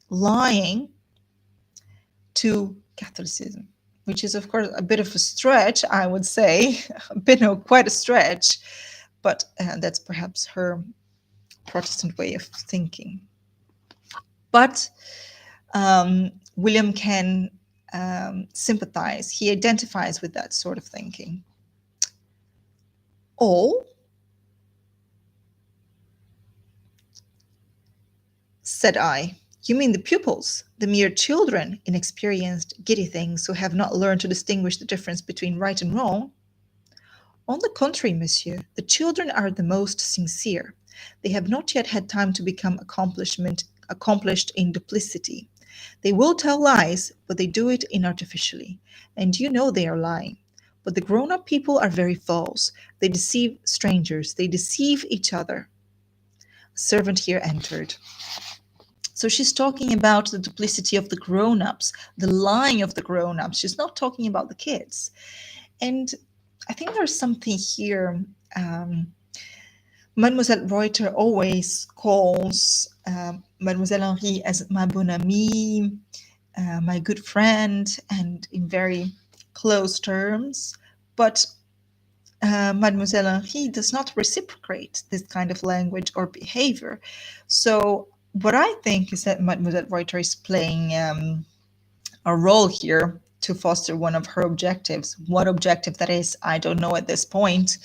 lying to Catholicism, which is, of course, a bit of a stretch, I would say, a bit, no, quite a stretch, but that's perhaps her Protestant way of thinking. But William can sympathize. He identifies with that sort of thinking. All, said I. You mean the pupils, the mere children, inexperienced, giddy things who have not learned to distinguish the difference between right and wrong? On the contrary, monsieur, the children are the most sincere. They have not yet had time to become accomplished in duplicity. They will tell lies, but they do it inartificially, and you know they are lying. But the grown up people are very false. They deceive strangers, they deceive each other. A servant here entered. So she's talking about the duplicity of the grown ups, the lying of the grown ups. She's not talking about the kids. And I think there's something here. Mademoiselle Reuter always calls Mademoiselle Henri as ma bonne amie, my good friend, and in very close terms. But Mademoiselle Henri does not reciprocate this kind of language or behavior. So what I think is that Mademoiselle Reuter is playing a role here to foster one of her objectives. What objective that is, I don't know at this point.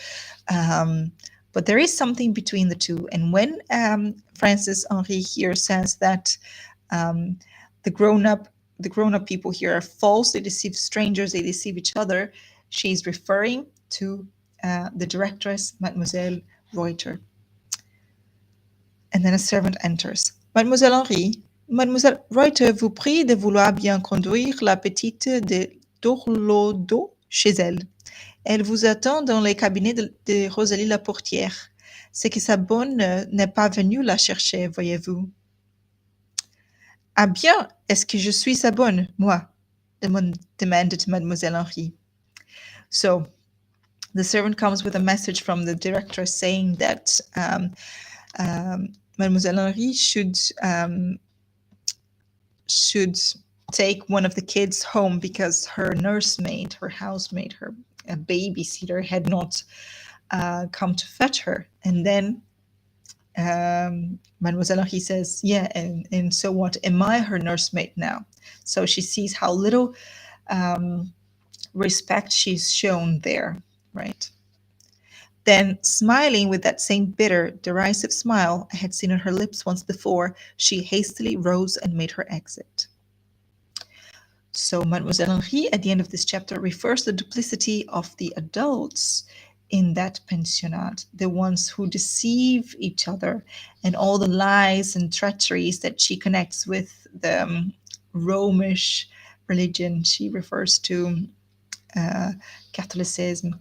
But there is something between the two. And when Francis Henri here says that the grown-up people here are false, they deceive strangers, they deceive each other, she's referring to the directress, Mademoiselle Reuter. And then a servant enters. Mademoiselle Henri, Mademoiselle Reuter vous prie de vouloir bien conduire la petite de Dorlodo chez elle. Elle vous attend dans les cabinets de Rosalie la portière. C'est que sa bonne n'est pas venue la chercher, voyez-vous. Ah bien, est-ce que je suis sa bonne, moi? Demanded Mademoiselle Henri. So, the servant comes with a message from the director saying that Mademoiselle Henri should take one of the kids home because her nursemaid, her housemaid, her babysitter had not come to fetch her. And then Mademoiselle Henri says, yeah, and so what? Am I her nursemaid now? So she sees how little respect she's shown there, right? Then, smiling with that same bitter, derisive smile I had seen on her lips once before, she hastily rose and made her exit. So Mademoiselle Henri, at the end of this chapter, refers to the duplicity of the adults in that pensionnat, the ones who deceive each other, and all the lies and treacheries that she connects with the Romish religion. She refers to Catholicism.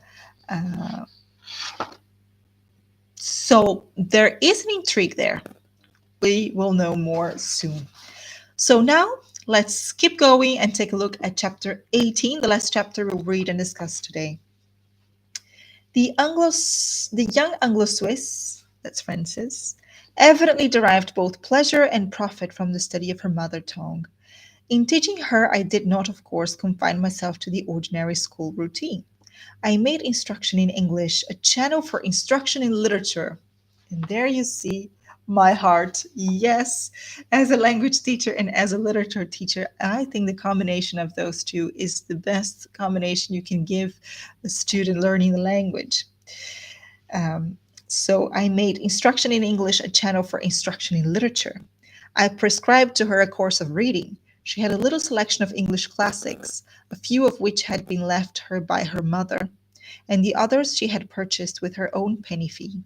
So there is an intrigue there. We will know more soon. So now let's keep going and take a look at chapter 18, the last chapter we'll read and discuss today. The young Anglo-Swiss, that's Frances, evidently derived both pleasure and profit from the study of her mother tongue. In teaching her, I did not, of course, confine myself to the ordinary school routine. I made instruction in English a channel for instruction in literature. And there you see my heart. Yes, as a language teacher and as a literature teacher, I think the combination of those two is the best combination you can give a student learning the language. So I made instruction in English a channel for instruction in literature. I prescribed to her a course of reading. She had a little selection of English classics, a few of which had been left her by her mother, and the others she had purchased with her own penny fee.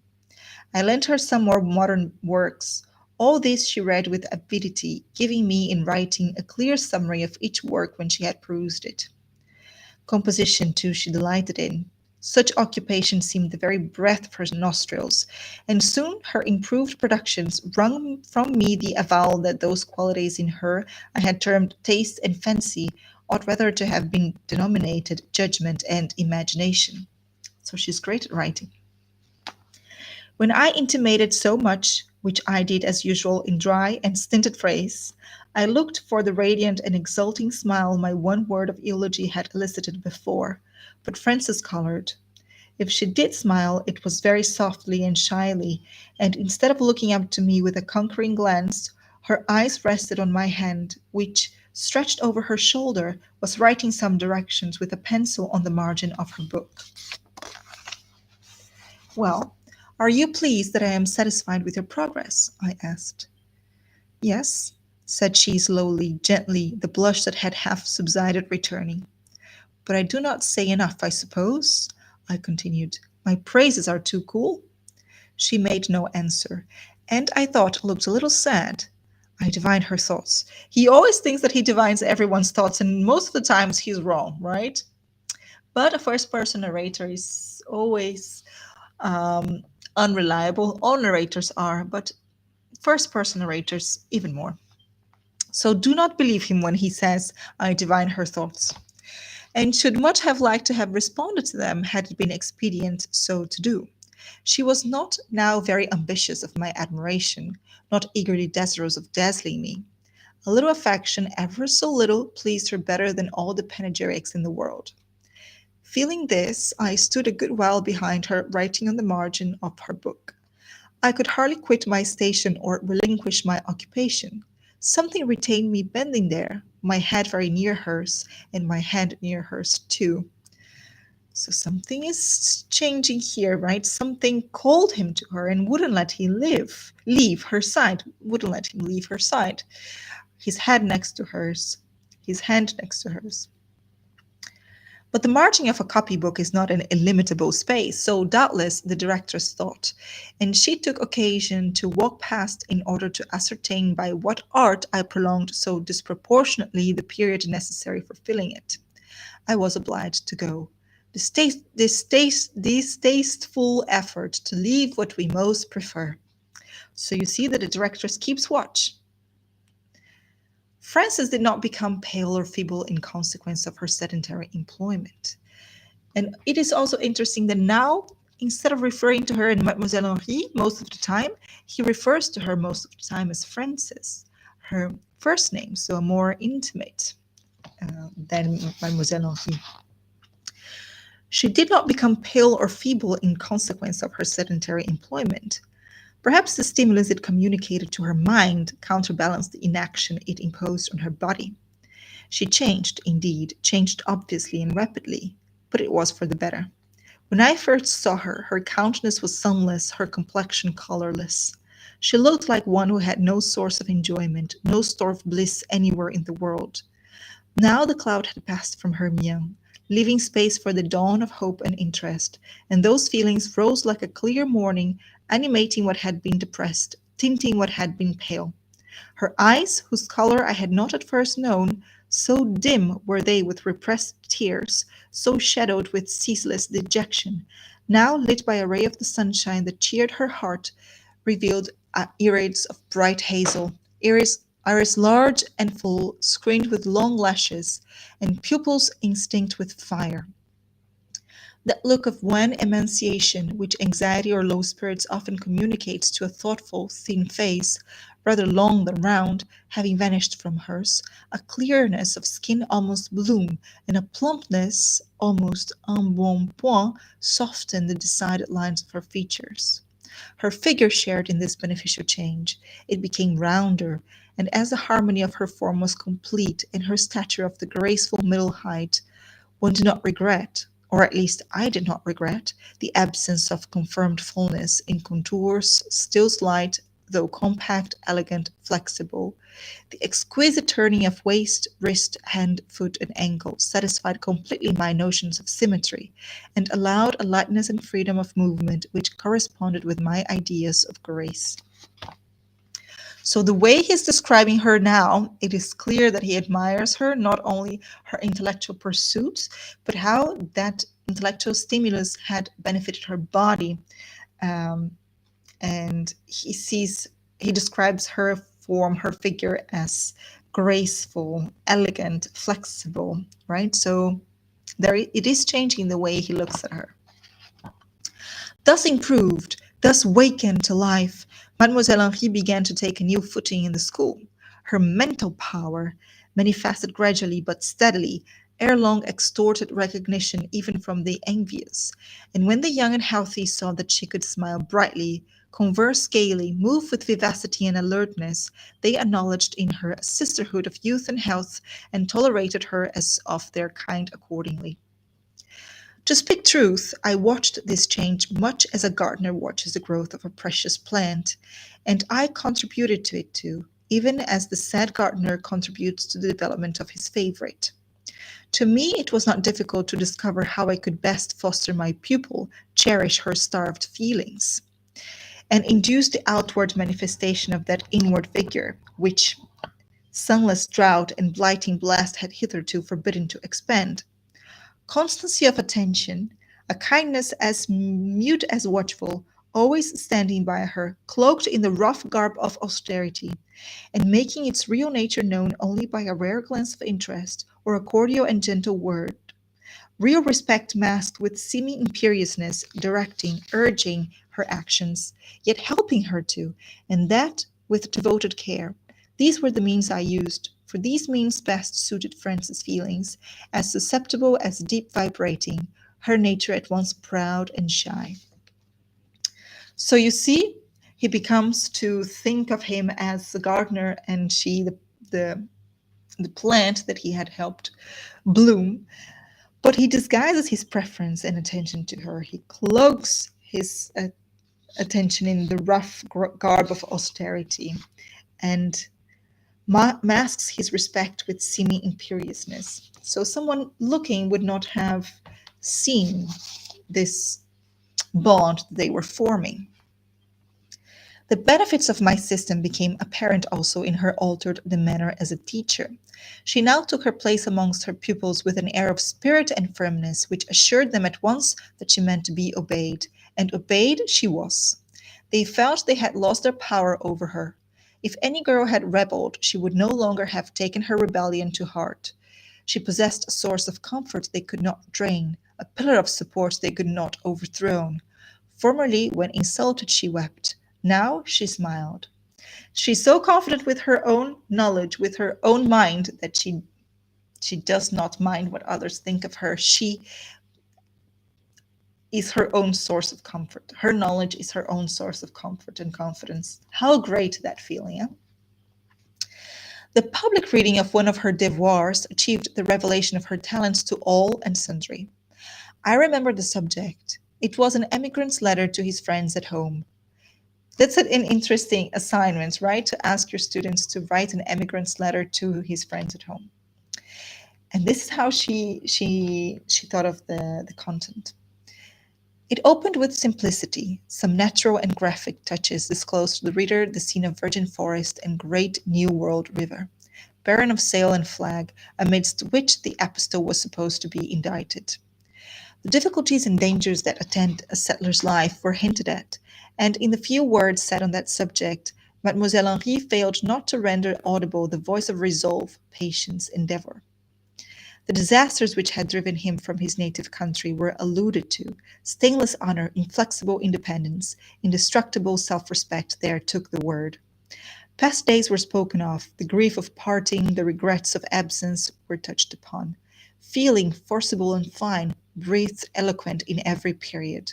I lent her some more modern works. All this she read with avidity, giving me in writing a clear summary of each work when she had perused it. Composition, too, she delighted in. Such occupation seemed the very breath of her nostrils, and soon her improved productions wrung from me the avowal that those qualities in her I had termed taste and fancy ought rather to have been denominated judgment and imagination. So she's great at writing. When I intimated so much, which I did as usual in dry and stinted phrase. I looked for the radiant and exulting smile my one word of eulogy had elicited before, but Frances colored. If she did smile, it was very softly and shyly, and instead of looking up to me with a conquering glance, her eyes rested on my hand, which, stretched over her shoulder, was writing some directions with a pencil on the margin of her book. "Well, are you pleased that I am satisfied with your progress?" I asked. "Yes," said she slowly, gently, the blush that had half subsided returning. "But I do not say enough, I suppose," I continued. "My praises are too cool?" She made no answer, and I thought looked a little sad. I divined her thoughts. He always thinks that he divines everyone's thoughts, and most of the times he's wrong, right? But a first person narrator is always um, unreliable. All narrators are, but first person narrators even more. So do not believe him when he says, "I divine her thoughts," and should much have liked to have responded to them had it been expedient so to do. She was not now very ambitious of my admiration, not eagerly desirous of dazzling me. A little affection, ever so little, pleased her better than all the panegyrics in the world. Feeling this, I stood a good while behind her, writing on the margin of her book. I could hardly quit my station or relinquish my occupation. Something retained me bending there, my head very near hers, and my hand near hers too. So something is changing here, right? Something called him to her and wouldn't let him leave her side, wouldn't let him leave her side. His head next to hers, his hand next to hers. But the margin of a copybook is not an illimitable space, so doubtless the directress thought, and she took occasion to walk past in order to ascertain by what art I prolonged so disproportionately the period necessary for filling it. I was obliged to go. Distasteful effort to leave what we most prefer. So you see that the directress keeps watch. Frances did not become pale or feeble in consequence of her sedentary employment. And it is also interesting that now, instead of referring to her as Mademoiselle Henri most of the time, he refers to her most of the time as Frances, her first name, so more intimate than Mademoiselle Henri. She did not become pale or feeble in consequence of her sedentary employment. Perhaps the stimulus it communicated to her mind counterbalanced the inaction it imposed on her body. She changed, indeed, changed obviously and rapidly, but it was for the better. When I first saw her, her countenance was sunless, her complexion colorless. She looked like one who had no source of enjoyment, no store of bliss anywhere in the world. Now the cloud had passed from her mien, leaving space for the dawn of hope and interest, and those feelings rose like a clear morning, animating what had been depressed, tinting what had been pale. Her eyes, whose color I had not at first known, so dim were they with repressed tears, so shadowed with ceaseless dejection, now lit by a ray of the sunshine that cheered her heart, revealed irids of bright hazel, iris large and full, screened with long lashes, and pupils instinct with fire. That look of wan emaciation which anxiety or low spirits often communicates to a thoughtful, thin face, rather long than round, having vanished from hers, a clearness of skin almost bloom, and a plumpness almost embonpoint softened the decided lines of her features. Her figure shared in this beneficial change. It became rounder, and as the harmony of her form was complete and her stature of the graceful middle height, one did not regret, or at least I did not regret, the absence of confirmed fullness in contours, still slight, though compact, elegant, flexible. The exquisite turning of waist, wrist, hand, foot, and ankle satisfied completely my notions of symmetry, and allowed a lightness and freedom of movement which corresponded with my ideas of grace. So the way he's describing her now, it is clear that he admires her, not only her intellectual pursuits, but how that intellectual stimulus had benefited her body. Um, and he describes her form, her figure as graceful, elegant, flexible, right? So it is changing the way he looks at her. Thus improved, thus wakened to life, Mademoiselle Henri began to take a new footing in the school. Her mental power manifested gradually but steadily, ere long extorted recognition even from the envious. And when the young and healthy saw that she could smile brightly, converse gaily, move with vivacity and alertness, they acknowledged in her a sisterhood of youth and health, and tolerated her as of their kind accordingly. To speak truth, I watched this change much as a gardener watches the growth of a precious plant, and I contributed to it too, even as the said gardener contributes to the development of his favorite. To me, it was not difficult to discover how I could best foster my pupil cherish her starved feelings, and induce the outward manifestation of that inward vigor which sunless drought and blighting blast had hitherto forbidden to expand. Constancy of attention, a kindness as mute as watchful, always standing by her, cloaked in the rough garb of austerity, and making its real nature known only by a rare glance of interest or a cordial and gentle word. Real respect masked with seeming imperiousness, directing, urging her actions, yet helping her to, and that with devoted care. These were the means I used, for these means best suited Frances' feelings, as susceptible as deep vibrating, her nature at once proud and shy. So you see, he becomes to think of him as the gardener and she the, the plant that he had helped bloom. But he disguises his preference and attention to her. He cloaks his attention in the rough garb of austerity and masks his respect with seeming imperiousness. So someone looking would not have seen this bond they were forming. The benefits of my system became apparent also in her altered demeanor as a teacher. She now took her place amongst her pupils with an air of spirit and firmness which assured them at once that she meant to be obeyed, and obeyed she was. They felt they had lost their power over her. If any girl had rebelled, she would no longer have taken her rebellion to heart. She possessed a source of comfort they could not drain, a pillar of support they could not overthrow. Formerly, when insulted, she wept. Now she smiled. She's so confident with her own knowledge, with her own mind, that she does not mind what others think of her. She is her own source of comfort. Her knowledge is her own source of comfort and confidence. How great that feeling, eh? The public reading of one of her devoirs achieved the revelation of her talents to all and sundry. I remember the subject. It was an emigrant's letter to his friends at home. That's an interesting assignment, right? To ask your students to write an emigrant's letter to his friends at home. And this is how she thought of the content. It opened with simplicity. Some natural and graphic touches disclosed to the reader the scene of virgin forest and great New World river, barren of sail and flag, amidst which the epistle was supposed to be indited. The difficulties and dangers that attend a settler's life were hinted at, and in the few words said on that subject, Mademoiselle Henri failed not to render audible the voice of resolve, patience, endeavor. The disasters which had driven him from his native country were alluded to. Stainless honor, inflexible independence, indestructible self-respect there took the word. Past days were spoken of, the grief of parting, the regrets of absence were touched upon. Feeling, forcible and fine, breathed eloquent in every period.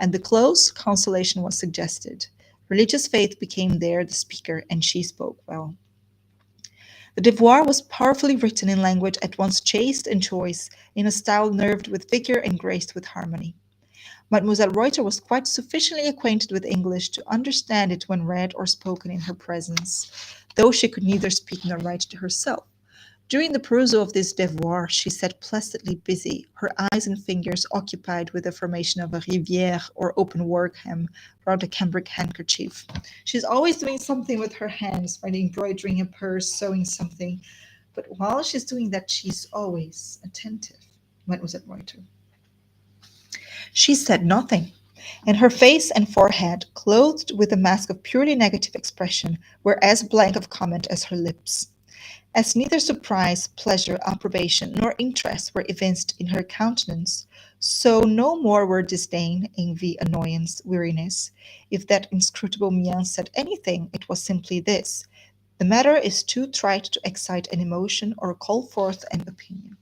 At the close, consolation was suggested. Religious faith became there the speaker, and she spoke well. The devoir was powerfully written in language at once chaste and choice, in a style nerved with vigor and graced with harmony. Mademoiselle Reuter was quite sufficiently acquainted with English to understand it when read or spoken in her presence, though she could neither speak nor write to herself. During the perusal of this devoir, she sat placidly busy, her eyes and fingers occupied with the formation of a rivière or open work hem round a cambric handkerchief. She's always doing something with her hands, right? Embroidering a purse, sewing something. But while she's doing that, she's always attentive. Mademoiselle Reuter. She said nothing, and her face and forehead, clothed with a mask of purely negative expression, were as blank of comment as her lips. As neither surprise, pleasure, approbation, nor interest were evinced in her countenance, So no more were disdain, envy, annoyance, weariness. If that inscrutable Mian said anything, it was simply this: the matter is too trite to excite an emotion or call forth an opinion.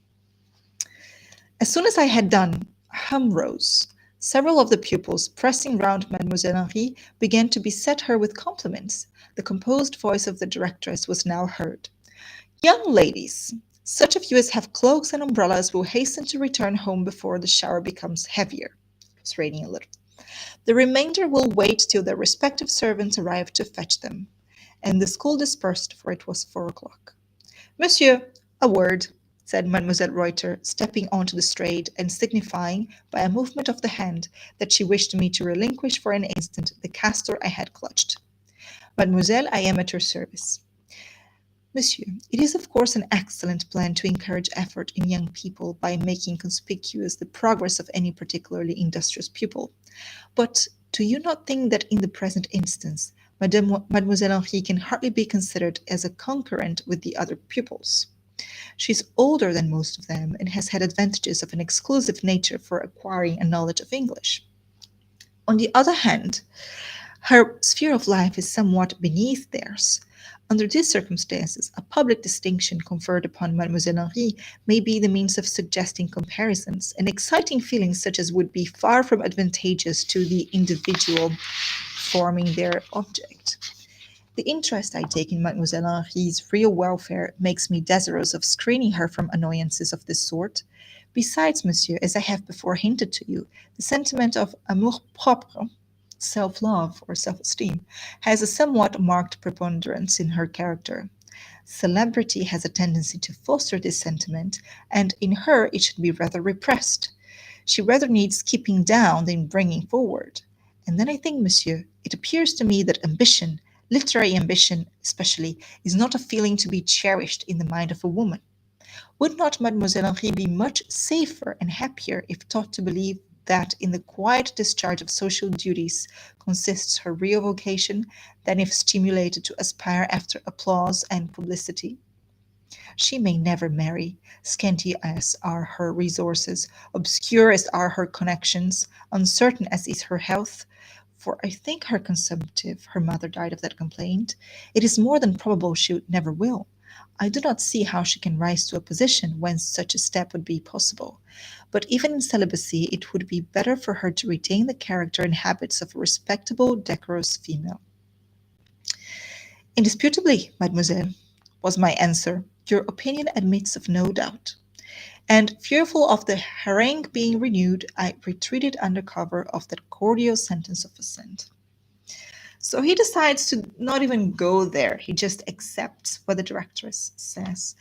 As soon as I had done, hum rose. Several of the pupils, pressing round Mademoiselle Henri, began to beset her with compliments. The composed voice of the directress was now heard. Young ladies, such of you as have cloaks and umbrellas will hasten to return home before the shower becomes heavier. It was raining a little. The remainder will wait till their respective servants arrive to fetch them. And the school dispersed, for it was 4 o'clock. Monsieur, a word, said Mademoiselle Reuter, stepping onto the straight and signifying by a movement of the hand that she wished me to relinquish for an instant the castor I had clutched. Mademoiselle, I am at your service. Monsieur, it is of course an excellent plan to encourage effort in young people by making conspicuous the progress of any particularly industrious pupil. But do you not think that in the present instance, Mademoiselle Henri can hardly be considered as a concurrent with the other pupils? She is older than most of them and has had advantages of an exclusive nature for acquiring a knowledge of English. On the other hand, her sphere of life is somewhat beneath theirs. Under these circumstances, a public distinction conferred upon Mademoiselle Henri may be the means of suggesting comparisons and exciting feelings such as would be far from advantageous to the individual forming their object. The interest I take in Mademoiselle Henri's real welfare makes me desirous of screening her from annoyances of this sort. Besides, monsieur, as I have before hinted to you, the sentiment of amour propre, self-love or self-esteem, has a somewhat marked preponderance in her character. Celebrity has a tendency to foster this sentiment, and in her it should be rather repressed. She rather needs keeping down than bringing forward. And then I think, monsieur, it appears to me that ambition, literary ambition especially, is not a feeling to be cherished in the mind of a woman. Would not Mademoiselle Henri be much safer and happier if taught to believe that in the quiet discharge of social duties consists her real vocation, than if stimulated to aspire after applause and publicity? She may never marry, scanty as are her resources, obscure as are her connections, uncertain as is her health. For I think her consumptive, her mother died of that complaint. It is more than probable she never will. I do not see how she can rise to a position whence such a step would be possible. But even in celibacy, it would be better for her to retain the character and habits of a respectable, decorous female. Indisputably, mademoiselle, was my answer. Your opinion admits of no doubt. And fearful of the harangue being renewed, I retreated under cover of that cordial sentence of assent. So he decides to not even go there. He just accepts what the directress says.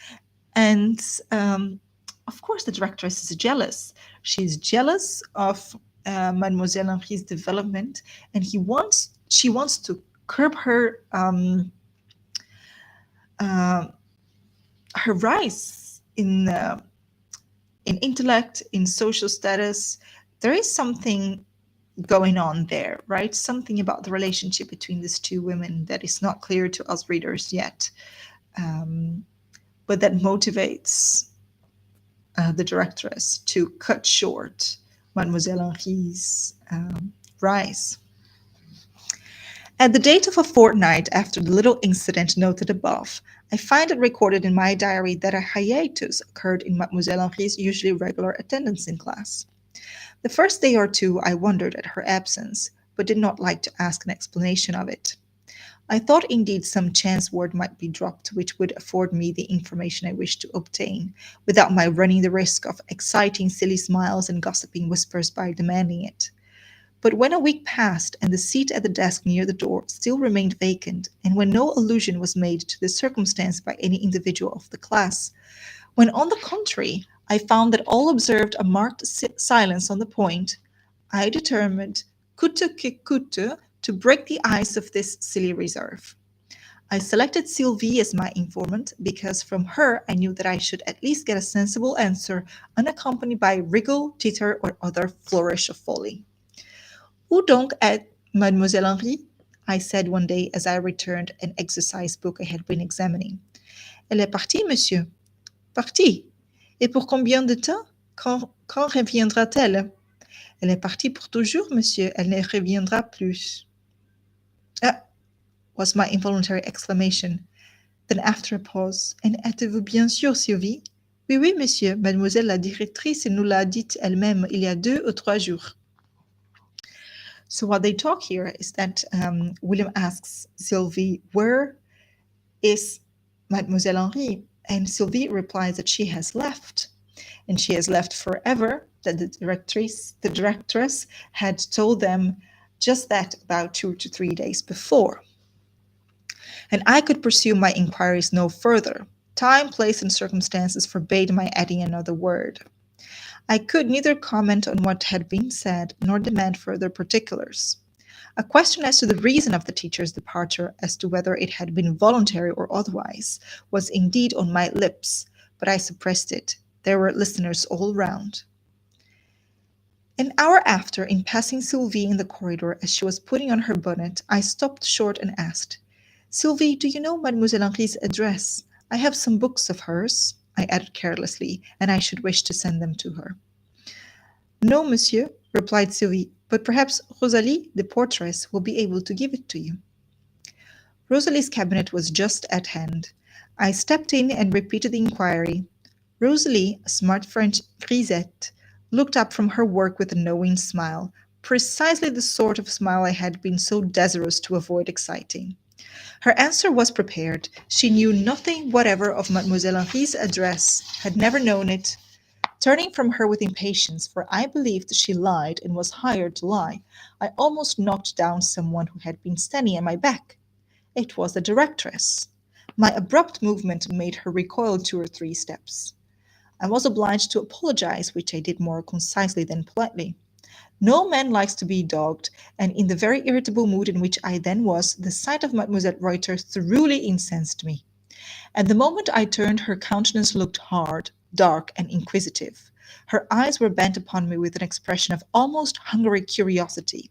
And of course, the directress is jealous. She's jealous of Mademoiselle Henri's development, and she wants to curb uh, her rise in intellect, in social status. There is something going on there, right? Something about the relationship between these two women that is not clear to us readers yet, um, but that motivates the directress to cut short Mademoiselle Henri's rise. At the date of a fortnight after the little incident noted above, I find it recorded in my diary that a hiatus occurred in Mademoiselle Henri's usually regular attendance in class. The first day or two I wondered at her absence, but did not like to ask an explanation of it. I thought indeed some chance word might be dropped which would afford me the information I wished to obtain, without my running the risk of exciting silly smiles and gossiping whispers by demanding it. But when a week passed and the seat at the desk near the door still remained vacant, and when no allusion was made to the circumstance by any individual of the class, when on the contrary I found that all observed a marked silence on the point, I determined, coûte que coûte, to break the ice of this silly reserve. I selected Sylvie as my informant because from her I knew that I should at least get a sensible answer unaccompanied by wriggle, titter, or other flourish of folly. Où donc est Mademoiselle Henri? I said one day as I returned an exercise book I had been examining. Elle est partie, monsieur. Partie? Et pour combien de temps? Quand reviendra-t-elle? Elle est partie pour toujours, monsieur. Elle ne reviendra plus. Ah, was my involuntary exclamation. Then after a pause, and êtes-vous bien sûr, Sylvie? Oui, oui, monsieur. Mademoiselle la directrice nous l'a dit elle-même il y a 2 ou 3 jours. So what they talk here is that William asks Sylvie, where is Mademoiselle Henri? And Sylvie replies that she has left. And she has left forever, that the directress had told them just that about 2 to 3 days before. And I could pursue my inquiries no further. Time, place, and circumstances forbade my adding another word. I could neither comment on what had been said nor demand further particulars. A question as to the reason of the teacher's departure, as to whether it had been voluntary or otherwise, was indeed on my lips, but I suppressed it. There were listeners all round. An hour after, in passing Sylvie in the corridor as she was putting on her bonnet, I stopped short and asked, Sylvie, do you know Mademoiselle Henri's address? I have some books of hers, I added carelessly, and I should wish to send them to her. No, monsieur, replied Sylvie, but perhaps Rosalie, the portress, will be able to give it to you. Rosalie's cabinet was just at hand. I stepped in and repeated the inquiry. Rosalie, a smart French grisette, looked up from her work with a knowing smile, precisely the sort of smile I had been so desirous to avoid exciting. Her answer was prepared. She knew nothing whatever of Mademoiselle Henri's address, had never known it. Turning from her with impatience, for I believed she lied and was hired to lie, I almost knocked down someone who had been standing at my back. It was the directress. My abrupt movement made her recoil 2 or 3 steps. I was obliged to apologize, which I did more concisely than politely. No man likes to be dogged, and in the very irritable mood in which I then was, the sight of Mademoiselle Reuter thoroughly incensed me. At the moment I turned, her countenance looked hard, dark, and inquisitive. Her eyes were bent upon me with an expression of almost hungry curiosity.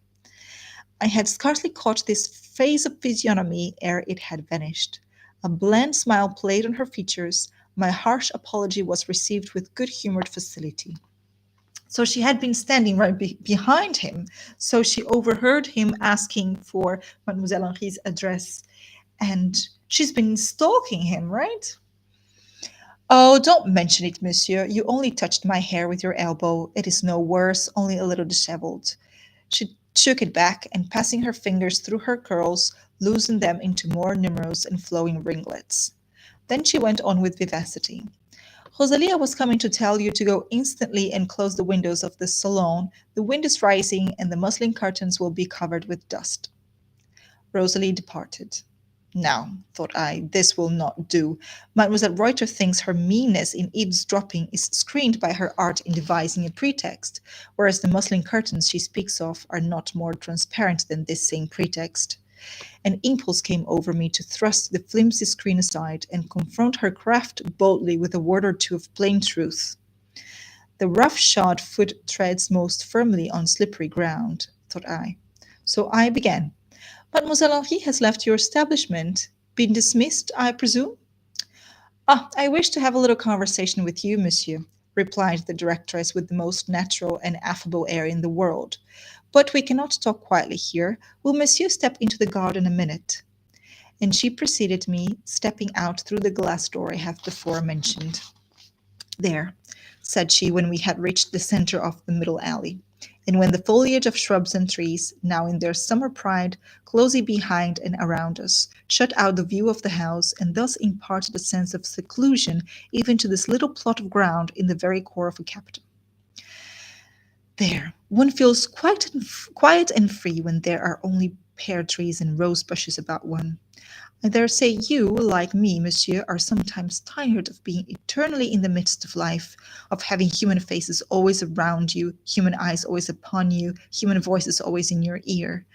I had scarcely caught this phase of physiognomy ere it had vanished. A bland smile played on her features. My harsh apology was received with good-humoured facility. So she had been standing right behind him. So she overheard him asking for Mademoiselle Henri's address. And she's been stalking him, right? Oh, don't mention it, monsieur. You only touched my hair with your elbow. It is no worse, only a little dishevelled. She shook it back, and passing her fingers through her curls, loosened them into more numerous and flowing ringlets. Then she went on with vivacity. Rosalia was coming to tell you to go instantly and close the windows of the salon. The wind is rising, and the muslin curtains will be covered with dust. Rosalie departed. Now, thought I, this will not do. Mademoiselle Reuter thinks her meanness in eavesdropping is screened by her art in devising a pretext, whereas the muslin curtains she speaks of are not more transparent than this same pretext. An impulse came over me to thrust the flimsy screen aside and confront her craft boldly with a word or two of plain truth. The rough-shod foot treads most firmly on slippery ground, thought I. So I began. Mademoiselle Henri has left your establishment. Been dismissed, I presume? Ah, I wish to have a little conversation with you, monsieur, replied the directress with the most natural and affable air in the world. But we cannot talk quietly here. Will monsieur step into the garden a minute? And she preceded me, stepping out through the glass door I have before mentioned. There, said she when we had reached the centre of the middle alley, and when the foliage of shrubs and trees, now in their summer pride, closely behind and around us, shut out the view of the house, and thus imparted a sense of seclusion even to this little plot of ground in the very core of a capital. There, one feels quiet and free when there are only pear trees and rose bushes about one. I dare say you, like me, monsieur, are sometimes tired of being eternally in the midst of life, of having human faces always around you, human eyes always upon you, human voices always in your ear.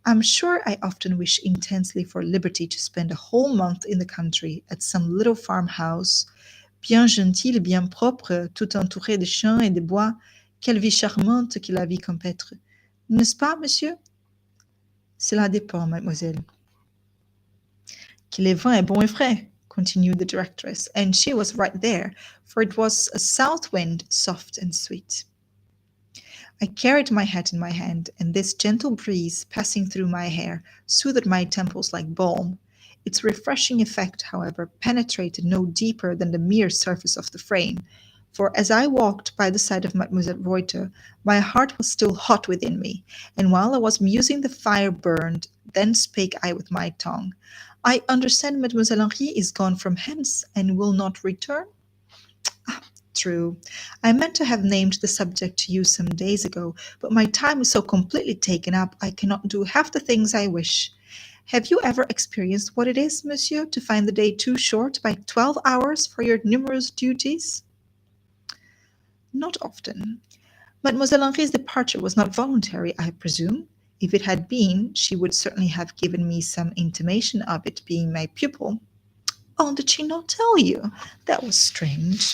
I'm sure I often wish intensely for liberty to spend a whole month in the country at some little farmhouse, bien gentille, bien propre, tout entouré de champs et de bois. Quelle vie charmante que la vie campêtre. N'est-ce pas, monsieur? Cela dépend, mademoiselle. Que le vin est bon et frais, continued the directress, and she was right there, for it was a south wind, soft and sweet. I carried my hat in my hand, and this gentle breeze passing through my hair soothed my temples like balm. Its refreshing effect, however, penetrated no deeper than the mere surface of the frame, for as I walked by the side of Mademoiselle Reuter, my heart was still hot within me, and while I was musing the fire burned, then spake I with my tongue. I understand Mademoiselle Henri is gone from hence, and will not return? True. I meant to have named the subject to you some days ago, but my time is so completely taken up I cannot do half the things I wish. Have you ever experienced what it is, monsieur, to find the day too short by 12 hours for your numerous duties? Not often. Mademoiselle Henri's departure was not voluntary, I presume. If it had been, she would certainly have given me some intimation of it, being my pupil. Oh, did she not tell you? That was strange.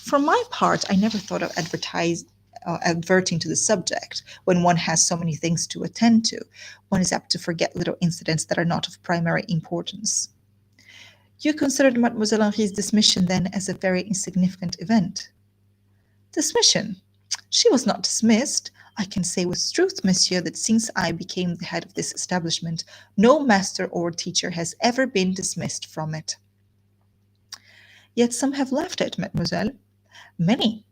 For my part, I never thought of adverting to the subject. When one has so many things to attend to, one is apt to forget little incidents that are not of primary importance. You considered Mademoiselle Henri's dismission, then, as a very insignificant event? Dismission? She was not dismissed. I can say with truth, monsieur, that since I became the head of this establishment, no master or teacher has ever been dismissed from it. Yet some have left it, mademoiselle. Many.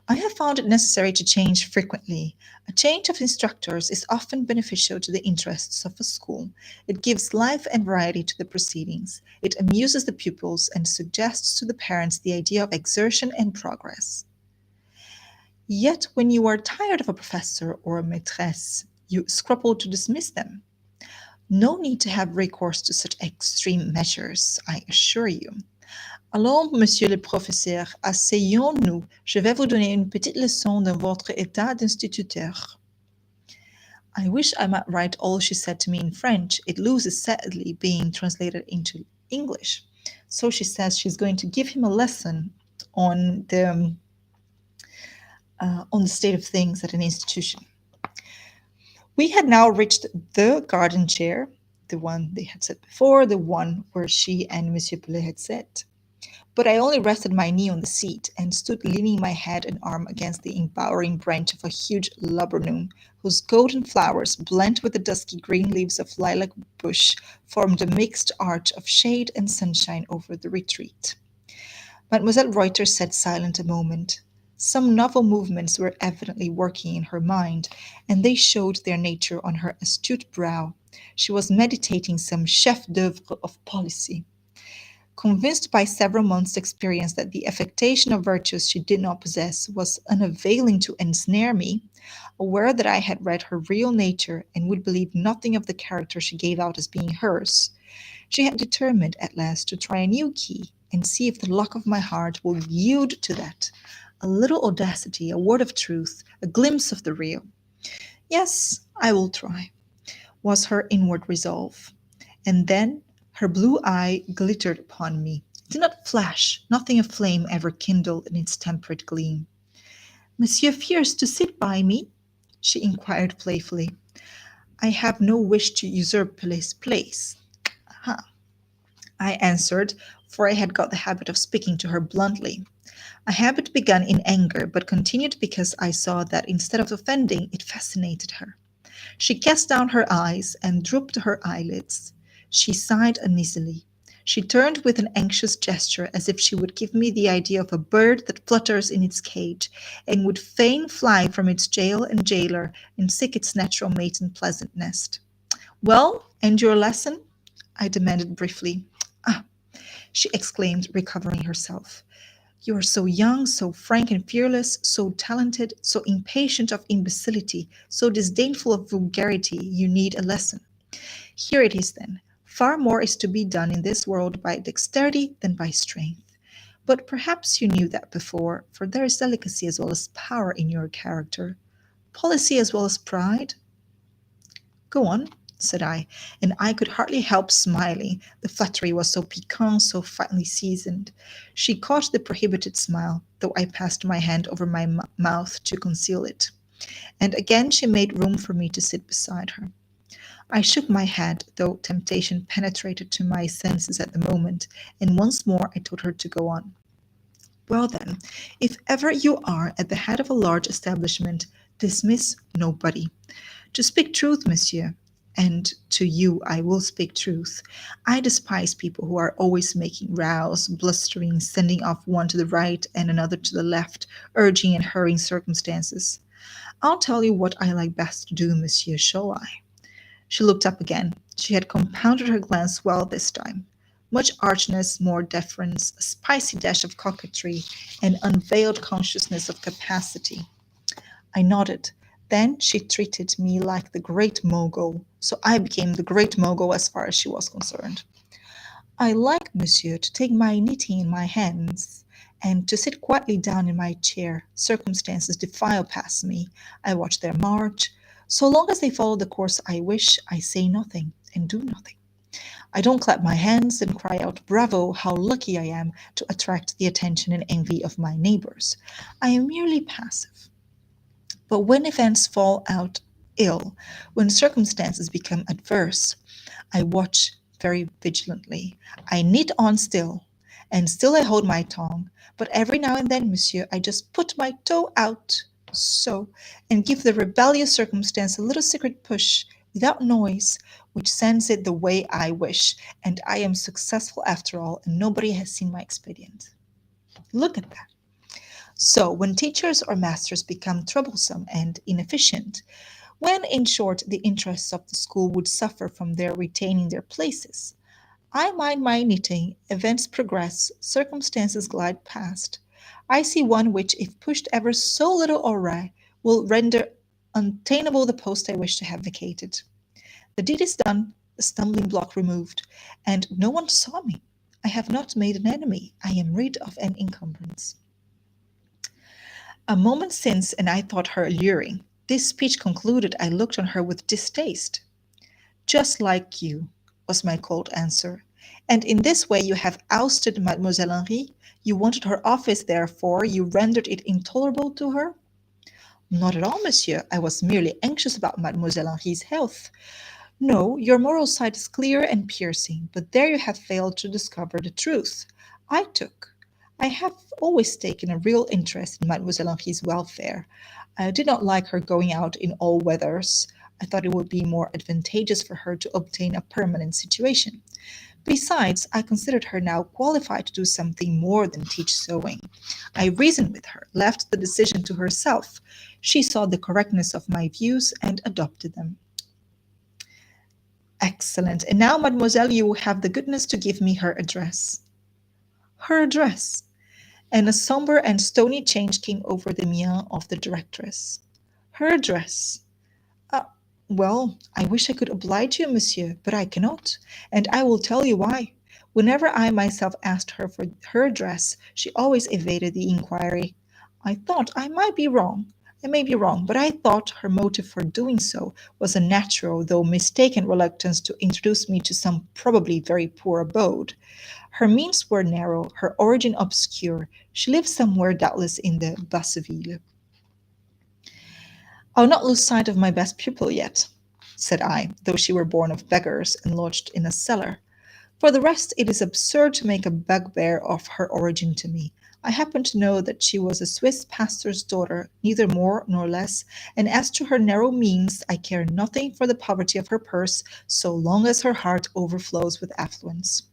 I have found it necessary to change frequently. A change of instructors is often beneficial to the interests of a school. It gives life and variety to the proceedings. It amuses the pupils and suggests to the parents the idea of exertion and progress. Yet when you are tired of a professor or a maîtresse, you scruple to dismiss them. No need to have recourse to such extreme measures, I assure you. Allons, monsieur le professeur, asseyons-nous. Je vais vous donner une petite leçon de votre état d'instituteur. I wish I might write all she said to me in French. It loses sadly being translated into English. So she says she's going to give him a lesson on the state of things at an institution. We had now reached the garden chair, the one they had sat before, the one where she and Monsieur Poulet had sat. But I only rested my knee on the seat and stood leaning my head and arm against the embowering branch of a huge laburnum, whose golden flowers, blent with the dusky green leaves of lilac bush, formed a mixed arch of shade and sunshine over the retreat. Mademoiselle Reuter sat silent a moment. Some novel movements were evidently working in her mind, and they showed their nature on her astute brow. She was meditating some chef d'oeuvre of policy. Convinced by several months' experience that the affectation of virtues she did not possess was unavailing to ensnare me, aware that I had read her real nature and would believe nothing of the character she gave out as being hers, she had determined at last to try a new key and see if the lock of my heart would yield to that. A little audacity, a word of truth, a glimpse of the real. Yes, I will try, was her inward resolve. And then her blue eye glittered upon me. It did not flash, nothing of flame ever kindled in its temperate gleam. Monsieur fears to sit by me? She inquired playfully. I have no wish to usurp Pellé's place. Aha, I answered, for I had got the habit of speaking to her bluntly. A habit begun in anger, but continued because I saw that instead of offending, it fascinated her. She cast down her eyes and drooped her eyelids. She sighed uneasily. She turned with an anxious gesture as if she would give me the idea of a bird that flutters in its cage and would fain fly from its jail and jailer and seek its natural mate in pleasant nest. Well, and your lesson? I demanded briefly. Ah, she exclaimed, recovering herself. You are so young, so frank and fearless, so talented, so impatient of imbecility, so disdainful of vulgarity, you need a lesson. Here it is then. Far more is to be done in this world by dexterity than by strength. But perhaps you knew that before, for there is delicacy as well as power in your character. Policy as well as pride? Go on, said I, and I could hardly help smiling. The flattery was so piquant, so finely seasoned. She caught the prohibited smile, though I passed my hand over my mouth to conceal it. And again she made room for me to sit beside her. I shook my head, though temptation penetrated to my senses at the moment, and once more I told her to go on. Well, then, if ever you are at the head of a large establishment, dismiss nobody. To speak truth, monsieur, and to you I will speak truth. I despise people who are always making rows, blustering, sending off one to the right and another to the left, urging and hurrying circumstances. I'll tell you what I like best to do, monsieur, shall I? She looked up again. She had compounded her glance well this time. Much archness, more deference, a spicy dash of coquetry, an unveiled consciousness of capacity. I nodded. Then she treated me like the great mogul, so I became the great mogul as far as she was concerned. I like, monsieur, to take my knitting in my hands and to sit quietly down in my chair. Circumstances defile past me. I watch their march. So long as they follow the course I wish, I say nothing and do nothing. I don't clap my hands and cry out, "Bravo, how lucky I am," to attract the attention and envy of my neighbors. I am merely passive. But when events fall out ill, when circumstances become adverse, I watch very vigilantly. I knit on still, and still I hold my tongue. But every now and then, monsieur, I just put my toe out, so, and give the rebellious circumstance a little secret push, without noise, which sends it the way I wish, and I am successful after all, and nobody has seen my expedient. Look at that. So, when teachers or masters become troublesome and inefficient, when, in short, the interests of the school would suffer from their retaining their places, I mind my knitting, events progress, circumstances glide past. I see one which, if pushed ever so little awry, will render untenable the post I wish to have vacated. The deed is done, the stumbling block removed, and no one saw me. I have not made an enemy. I am rid of an encumbrance. A moment since, and I thought her alluring. This speech concluded, I looked on her with distaste. Just like you, was my cold answer. And in this way you have ousted Mademoiselle Henri? You wanted her office, therefore you rendered it intolerable to her? Not at all, monsieur. I was merely anxious about Mademoiselle Henri's health. No, your moral side is clear and piercing, but there you have failed to discover the truth. I have always taken a real interest in Mademoiselle Henri's welfare. I did not like her going out in all weathers. I thought it would be more advantageous for her to obtain a permanent situation. Besides, I considered her now qualified to do something more than teach sewing. I reasoned with her, left the decision to herself. She saw the correctness of my views and adopted them. Excellent. And now, mademoiselle, you will have the goodness to give me her address. Her address. And a somber and stony change came over the mien of the directress. Her address. Ah, well, I wish I could oblige you, monsieur, but I cannot, and I will tell you why. Whenever I myself asked her for her address, she always evaded the inquiry. I thought I might be wrong. I may be wrong, but I thought her motive for doing so was a natural, though mistaken, reluctance to introduce me to some probably very poor abode. Her means were narrow, her origin obscure. She lived somewhere, doubtless, in the Basseville. I'll not lose sight of my best pupil yet, said I, though she were born of beggars and lodged in a cellar. For the rest, it is absurd to make a bugbear of her origin to me. I happen to know that she was a Swiss pastor's daughter, neither more nor less, and as to her narrow means, I care nothing for the poverty of her purse, so long as her heart overflows with affluence.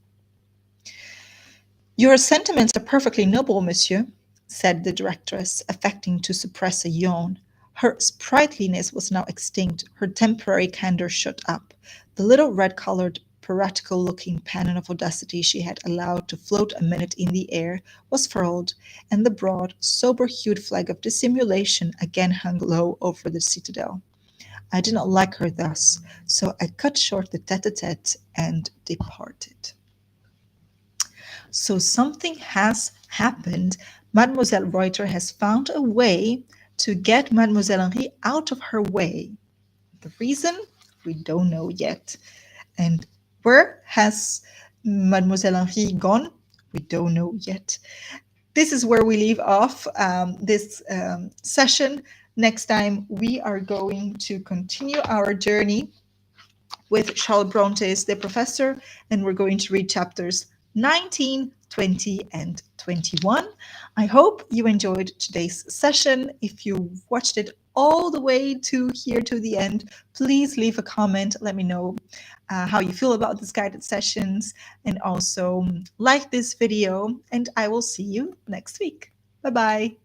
Your sentiments are perfectly noble, monsieur, said the directress, affecting to suppress a yawn. Her sprightliness was now extinct, her temporary candour shut up. The little red-coloured, piratical-looking pennon of audacity she had allowed to float a minute in the air was furled, and the broad, sober-hued flag of dissimulation again hung low over the citadel. I did not like her thus, so I cut short the tete-a-tete and departed. So something has happened. Mademoiselle Reuter has found a way to get Mademoiselle Henri out of her way. The reason? We don't know yet. And where has Mademoiselle Henri gone? We don't know yet. This is where we leave off this session. Next time, we are going to continue our journey with Charlotte Bronte's The Professor, and we're going to read chapters 19, 20, and 21. I hope you enjoyed today's session. If you watched it all the way to here to the end, please leave a comment. Let me know how you feel about these guided sessions, and also like this video, and I will see you next week. Bye-bye.